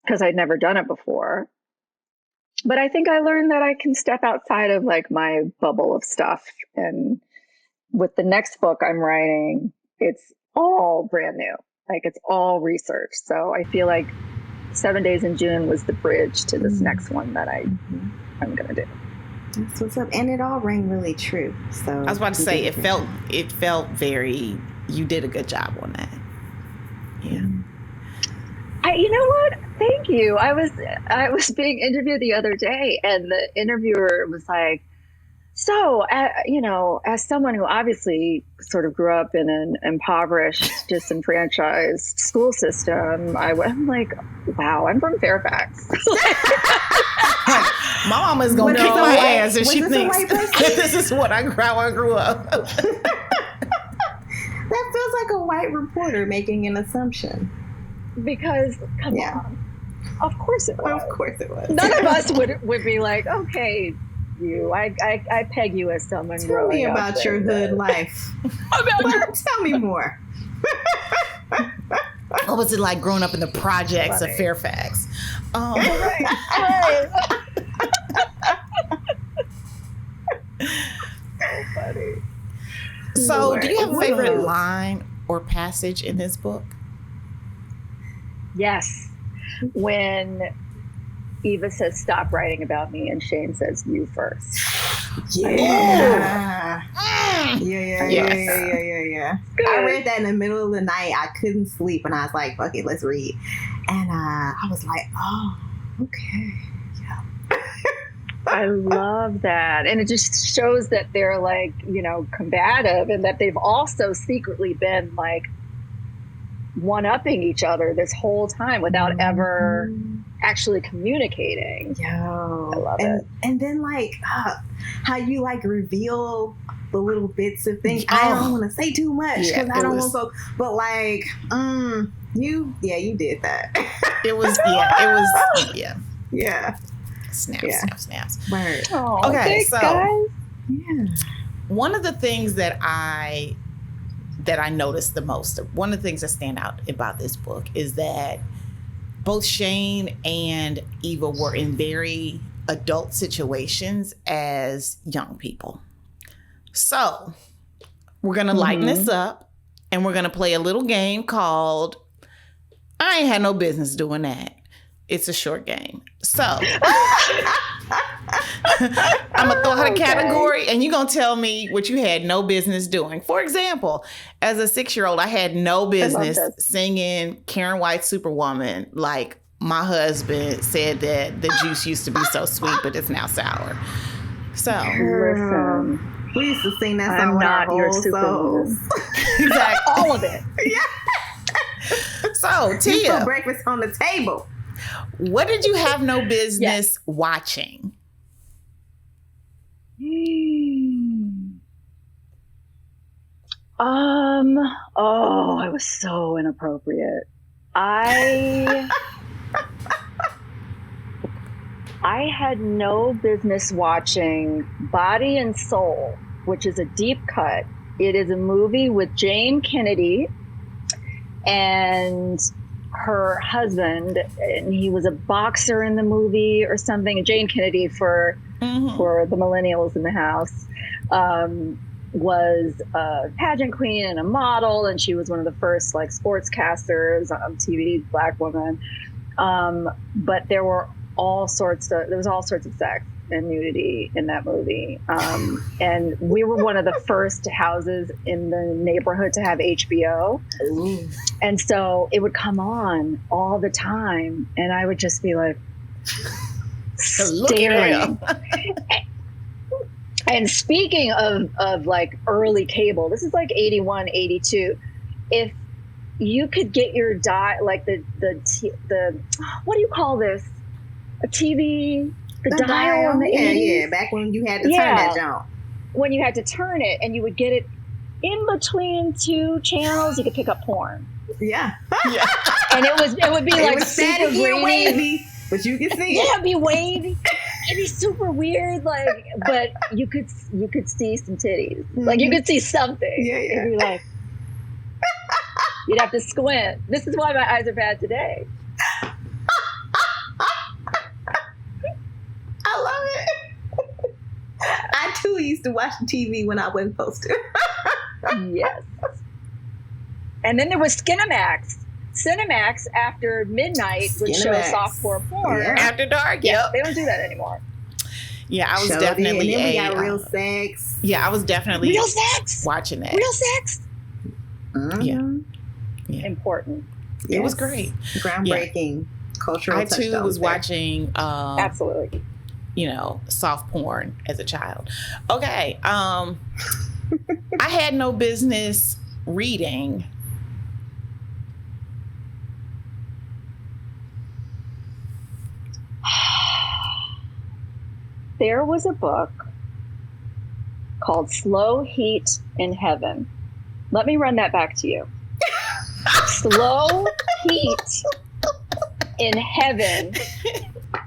Speaker 3: because I'd never done it before. But I think I learned that I can step outside of like my bubble of stuff. And with the next book I'm writing, it's all brand new. Like it's all research. So I feel like 7 Days in June was the bridge to this next one that I'm going to do.
Speaker 2: That's what's up. And it all rang really true. So
Speaker 4: I was about to say, it felt very, you did a good job on that. Yeah.
Speaker 3: You know what? Thank you. I was being interviewed the other day, and the interviewer was like, So, as someone who obviously sort of grew up in an impoverished, disenfranchised school system, I'm like, wow, I'm from Fairfax.
Speaker 4: My mama's gonna kick my ass if she thinks this is how I grew up.
Speaker 2: That feels like a white reporter making an assumption.
Speaker 3: Because, come on. Of course it was.
Speaker 2: Of course it was.
Speaker 3: None of us would be like, okay, I peg you as someone
Speaker 2: Tell me about your hood life. Tell me more.
Speaker 4: What was it like growing up in the projects of Fairfax?
Speaker 3: Right. So funny.
Speaker 4: So, do you have a favorite line or passage in this book?
Speaker 3: Yes. When Eva says, stop writing about me, and Shane says, you first.
Speaker 2: Yeah. Yeah. I read that in the middle of the night. I couldn't sleep, and I was like, fuck it, let's read. And I was like, oh, okay. Yeah.
Speaker 3: I love that. And it just shows that they're like, combative, and that they've also secretly been like one-upping each other this whole time without ever actually communicating.
Speaker 2: Yo,
Speaker 3: I love it.
Speaker 2: And then like how you like reveal the little bits of things. I don't want to say too much because I don't want to. But like, you did that.
Speaker 4: It was snaps.
Speaker 2: Word.
Speaker 3: Oh,
Speaker 4: okay,
Speaker 3: thanks,
Speaker 4: so
Speaker 3: guys.
Speaker 2: Yeah.
Speaker 4: One of the things that I noticed the most, one of the things that stand out about this book is that both Shane and Eva were in very adult situations as young people. So we're going to lighten this up, and we're going to play a little game called I Ain't Had No Business Doing That. It's a short game. So I'm going to throw out a category, and you're going to tell me what you had no business doing. For example, as a 6-year-old, I had no business singing Karen White's Superwoman like my husband said that the juice used to be so sweet, but it's now sour. So
Speaker 3: Listen,
Speaker 2: we used to sing that
Speaker 3: I'm
Speaker 2: song.
Speaker 3: not your
Speaker 2: Superwoman.
Speaker 4: Exactly.
Speaker 3: All of it.
Speaker 4: So, Tia,
Speaker 2: you put breakfast on the table.
Speaker 4: What did you have no business watching?
Speaker 3: It was so inappropriate. I had no business watching Body and Soul, which is a deep cut. It is a movie with Jane Kennedy and her husband, and he was a boxer in the movie or something. And Jane Kennedy, for the millennials in the house, was a pageant queen and a model, and she was one of the first like sportscasters on TV, black woman. But there was all sorts of sex and nudity in that movie. And we were one of the first houses in the neighborhood to have HBO. Ooh. And so it would come on all the time, and I would just be like staring. And speaking of like early cable, this is like 81, 82. If you could get your like the what do you call this? A TV, the dial in the 80s?
Speaker 2: Yeah, back when you had to turn that down.
Speaker 3: When you had to turn it, and you would get it in between two channels, you could pick up porn.
Speaker 2: Yeah.
Speaker 3: And it would be like super
Speaker 2: wavy, but you could see it.
Speaker 3: Yeah, it'd be wavy. It'd be super weird, like, but you could see some titties. Like you could see something.
Speaker 2: Yeah.
Speaker 3: It'd be like, you'd have to squint. This is why my eyes are bad today.
Speaker 2: I love it. I too used to watch TV when I wasn't supposed to.
Speaker 3: Yes. And then there was Skinamax. Cinemax after midnight would show softcore porn.
Speaker 4: Yeah. After dark,
Speaker 3: yeah. They don't do that anymore.
Speaker 4: Yeah, I was definitely.
Speaker 2: And then we got real sex.
Speaker 4: Yeah, I was definitely
Speaker 3: real sex.
Speaker 4: Watching that.
Speaker 3: Real sex.
Speaker 4: Yeah.
Speaker 3: Important.
Speaker 4: Yes. It was great.
Speaker 2: Groundbreaking. Cultural.
Speaker 4: I too was watching.
Speaker 3: Absolutely.
Speaker 4: soft porn as a child. Okay. I had no business reading.
Speaker 3: There was a book called Slow Heat in Heaven. Let me run that back to you. Slow Heat in Heaven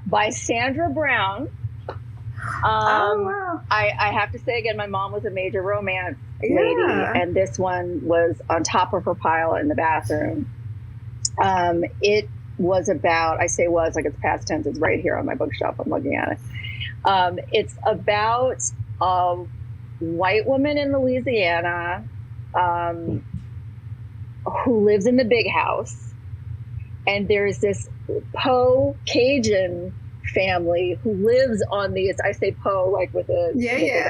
Speaker 3: by Sandra Brown.
Speaker 2: Wow.
Speaker 3: I have to say again, my mom was a major romance lady, and this one was on top of her pile in the bathroom. It was about, I say was like it's past tense, it's right here on my bookshelf, I'm looking at it. It's about a white woman in Louisiana who lives in the big house, and there's this Poe Cajun family who lives on these, I say Poe like with an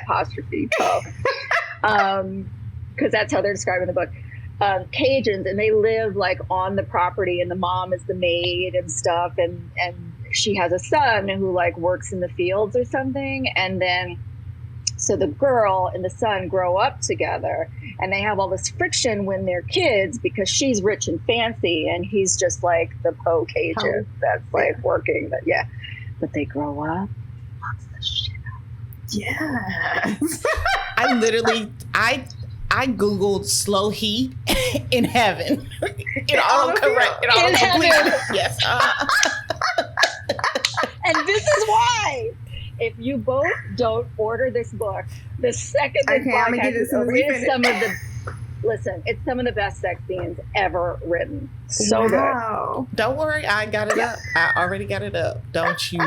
Speaker 3: apostrophe, Poe, because that's how they're describing the book. Cajuns, and they live like on the property, and the mom is the maid and stuff, and she has a son who like works in the fields or something, and then so the girl and the son grow up together, and they have all this friction when they're kids because she's rich and fancy and he's just like the Poe Cajun that's like working, but they grow up, lots of shit up.
Speaker 2: Yes.
Speaker 4: I googled slow heat in heaven. It autocorrect. It autocomplete. Yes.
Speaker 3: And this is why, if you both don't order this book, the second this podcast is over, it's some of the best sex scenes ever written. So good.
Speaker 4: Don't worry, I got it up. I already got it up. Don't you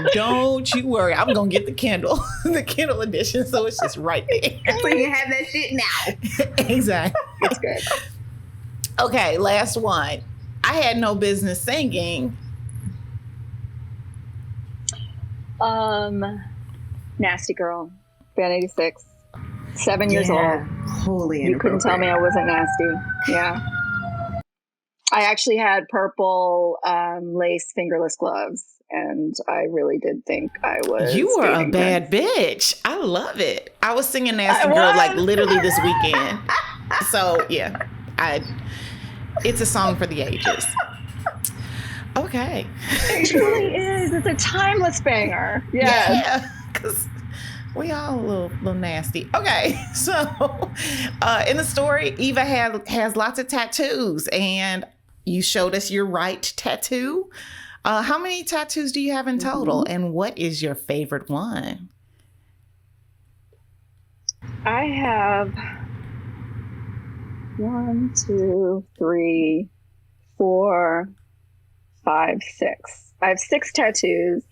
Speaker 4: worry. I'm gonna get the Kindle, the Kindle edition, so it's just right there.
Speaker 2: So you can have that shit now.
Speaker 4: Exactly.
Speaker 3: It's good.
Speaker 4: Okay, last one. I had no business singing.
Speaker 3: Nasty Girl, Band 86. 7 years old.
Speaker 2: Wholly
Speaker 3: You couldn't tell me I wasn't nasty. Yeah. I actually had purple lace fingerless gloves, and I really did think I was.
Speaker 4: You were a bad bitch. I love it. I was singing Nasty Girl like literally this weekend. So yeah, it's a song for the ages. Okay.
Speaker 3: It really is. It's a timeless banger. Yes.
Speaker 4: Yeah. Because we all a little nasty. Okay. So in the story, Eva has lots of tattoos, and you showed us your right tattoo. How many tattoos do you have in total? And what is your favorite one?
Speaker 3: I have 1, 2, 3, 4, 5, 6. I have 6 tattoos.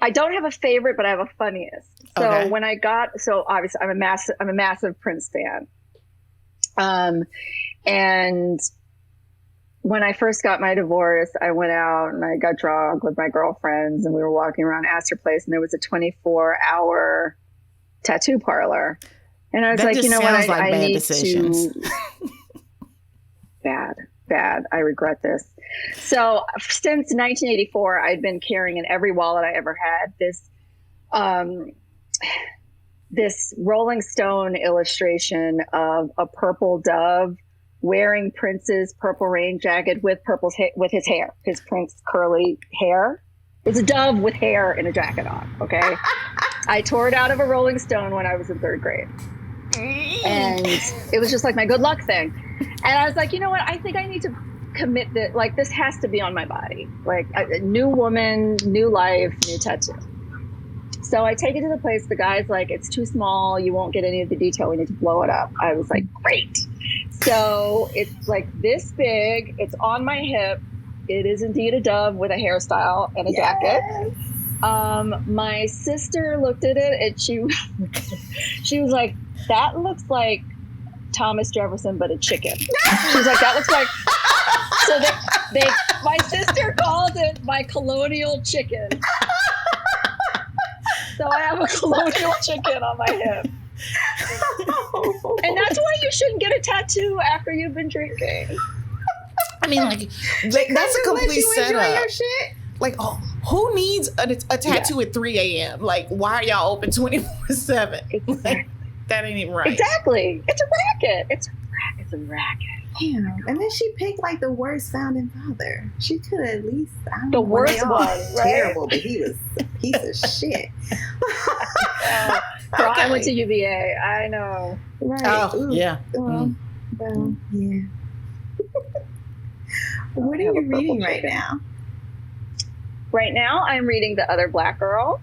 Speaker 3: I don't have a favorite, but I have a funniest. So obviously I'm a massive Prince fan. And when I first got my divorce, I went out and I got drunk with my girlfriends, and we were walking around Astor Place, and there was a 24-hour tattoo parlor. And I was like, you know what? I need decisions. Bad. I regret this. So since 1984, I'd been carrying in every wallet I ever had this Rolling Stone illustration of a purple dove wearing Prince's purple rain jacket with his hair, his Prince curly hair. It's a dove with hair and a jacket on. Okay. I tore it out of a Rolling Stone when I was in 3rd grade. And it was just like my good luck thing. And I was like, you know what? I think I need to commit that. Like, this has to be on my body. Like, a new woman, new life, new tattoo. So I take it to the place. The guy's like, it's too small. You won't get any of the detail. We need to blow it up. I was like, great. So it's like this big. It's on my hip. It is indeed a dove with a hairstyle and a jacket. My sister looked at it and she was like, that looks like Thomas Jefferson, but a chicken. She was like, that looks like. So my sister called it my colonial chicken. So I have a colonial chicken on my hip. And that's why you shouldn't get a tattoo after you've been drinking.
Speaker 4: I mean, like, that's a complete setup. Like, Who needs a tattoo at 3 a.m.? Like, why are y'all open 24/7?
Speaker 3: Exactly.
Speaker 4: Like, that ain't even right.
Speaker 3: Exactly. It's a racket. It's a racket.
Speaker 2: Damn. And then she picked like the worst founding father. She could have at least, I don't
Speaker 3: The
Speaker 2: know,
Speaker 3: worst
Speaker 2: they all
Speaker 3: one, right?
Speaker 2: terrible, but he was a piece of shit.
Speaker 3: Girl, I went to UVA. I know.
Speaker 2: Right.
Speaker 4: Oh,
Speaker 2: Ooh.
Speaker 4: yeah.
Speaker 2: Well, yeah. What are you reading right now?
Speaker 3: Right now, I'm reading The Other Black Girl.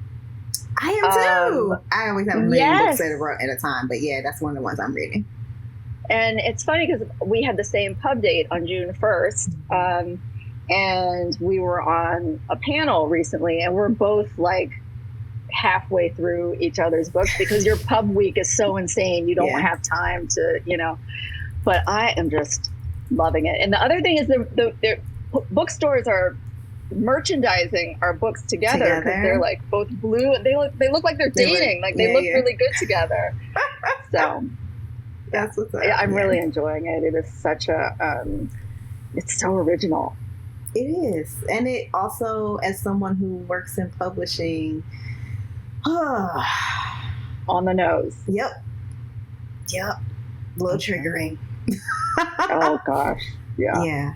Speaker 2: I am too. I always have a million books at a time, but yeah, that's one of the ones I'm reading.
Speaker 3: And it's funny because we had the same pub date on June 1st. And we were on a panel recently, and we're both like halfway through each other's books because your pub week is so insane. You don't have time to, but I am just loving it. And the other thing is the bookstores are merchandising our books together because they're like both blue. They look like they're dating. They look really good together. So
Speaker 2: that's what's up.
Speaker 3: I'm really enjoying it. It is such a it's so original.
Speaker 2: It is. And it also, as someone who works in publishing,
Speaker 3: on the nose.
Speaker 2: Yep. A little triggering.
Speaker 3: Oh gosh.
Speaker 2: Yeah,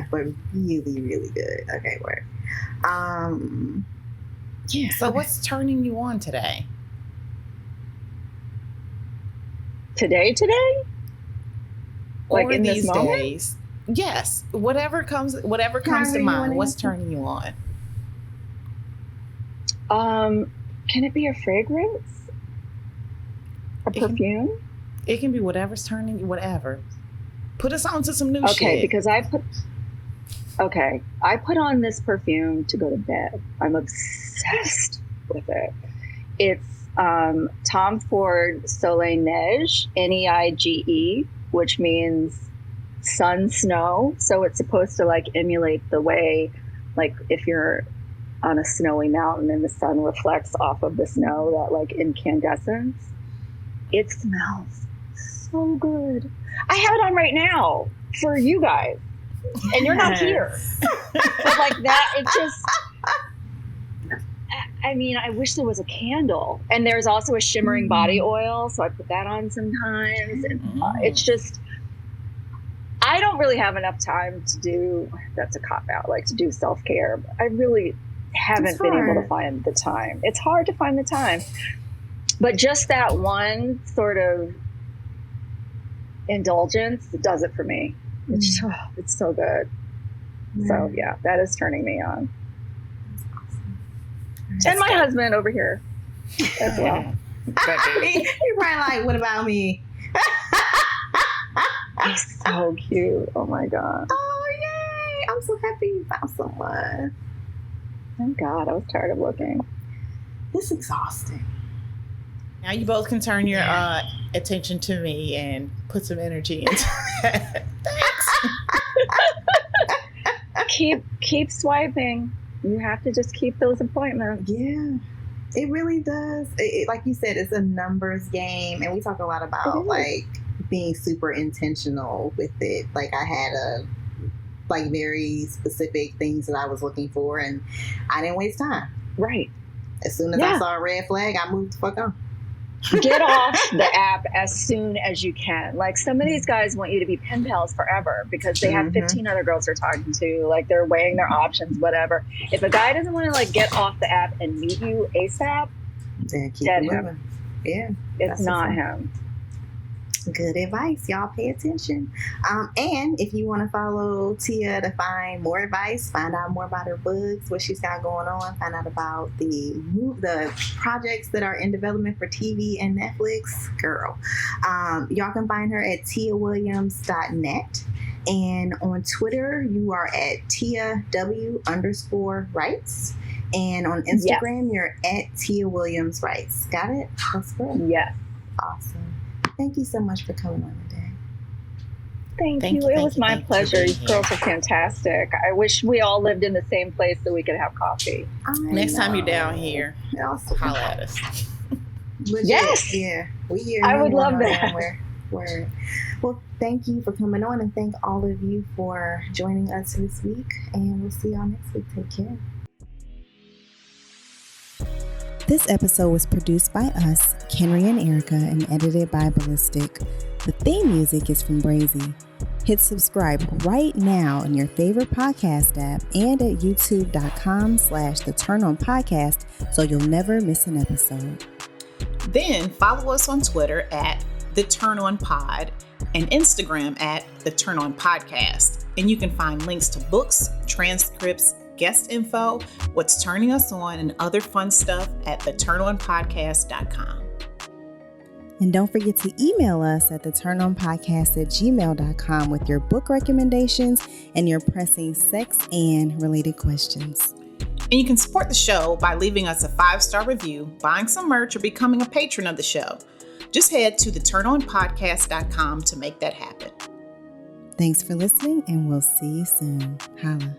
Speaker 2: but really, really good. Okay, word. Yeah.
Speaker 4: So what's turning you on today?
Speaker 3: Today? Like
Speaker 4: or
Speaker 3: in
Speaker 4: these
Speaker 3: this moment?
Speaker 4: days? Yes. Whatever comes to mind. What's turning you on?
Speaker 3: Can it be a fragrance? A perfume?
Speaker 4: It can be whatever's turning you, whatever. Put us on to some new shit.
Speaker 3: Okay, because I put on this perfume to go to bed. I'm obsessed with it. It's Tom Ford Soleil Neige, Neige, which means sun snow. So it's supposed to like emulate the way, like if you're on a snowy mountain and the sun reflects off of the snow, that like incandescence. It smells so good. I have it on right now for you guys, and you're not here. But like that, it just. I mean, I wish there was a candle, and there's also a shimmering body oil, so I put that on sometimes. And it's just, I don't really have enough time to do. That's a cop out, like to do self care. But I really haven't been able to find the time. It's hard to find the time, but just that one sort of indulgence does it for me. It's so good. So yeah, that is turning me on. And my husband over here as well.
Speaker 2: You're probably like, what about me?
Speaker 3: He's so cute. Oh my God.
Speaker 2: Oh yay! I'm so happy you found someone.
Speaker 3: Thank God. I was tired of looking.
Speaker 2: It's exhausting.
Speaker 4: Now you both can turn your attention to me and put some energy into it. Thanks.
Speaker 3: Keep swiping. You have to just keep those appointments.
Speaker 2: Yeah, it really does. Like you said, it's a numbers game, and we talk a lot about like being super intentional with it. Like I had like very specific things that I was looking for, and I didn't waste time.
Speaker 3: Right.
Speaker 2: As soon as I saw a red flag, I moved the fuck on.
Speaker 3: Get off the app as soon as you can. Like some of these guys want you to be pen pals forever because they have 15 other girls they're talking to. Like they're weighing their options, whatever. If a guy doesn't want to like get off the app and meet you ASAP,
Speaker 2: then keep
Speaker 3: dead
Speaker 2: moving.
Speaker 3: him.
Speaker 2: Yeah,
Speaker 3: it's not him.
Speaker 2: Good advice. Y'all pay attention. And if you want to follow Tia to find more advice, find out more about her books, what she's got going on, find out about the projects that are in development for TV and Netflix, girl. Y'all can find her at tiawilliams.net. And on Twitter, you are at TiaW_Writes. And on Instagram, you're at Tia Williams Writes. Got it? That's good.
Speaker 3: Yes.
Speaker 2: Awesome. Thank you so much for coming on today.
Speaker 3: Thank you. It was my pleasure. You girls are fantastic. I wish we all lived in the same place so we could have coffee.
Speaker 4: Next time you're down here, holla at us.
Speaker 2: Yes. Yeah. We here.
Speaker 3: I would love that.
Speaker 2: Word. Well, thank you for coming on, and thank all of you for joining us this week. And we'll see y'all next week. Take care. This episode was produced by us, Kenrya and Erica, and edited by Ballistic. The theme music is from Brazy. Hit subscribe right now in your favorite podcast app and at youtube.com/The Turn On Podcast so you'll never miss an episode.
Speaker 4: Then follow us on Twitter at The Turn On Pod and Instagram at The Turn On Podcast. And you can find links to books, transcripts, guest info, what's turning us on, and other fun stuff at theturnonpodcast.com.
Speaker 2: And don't forget to email us at theturnonpodcast@gmail.com with your book recommendations and your pressing sex and related questions.
Speaker 4: And you can support the show by leaving us a 5-star review, buying some merch, or becoming a patron of the show. Just head to theturnonpodcast.com to make that happen.
Speaker 2: Thanks for listening, and we'll see you soon. Holla.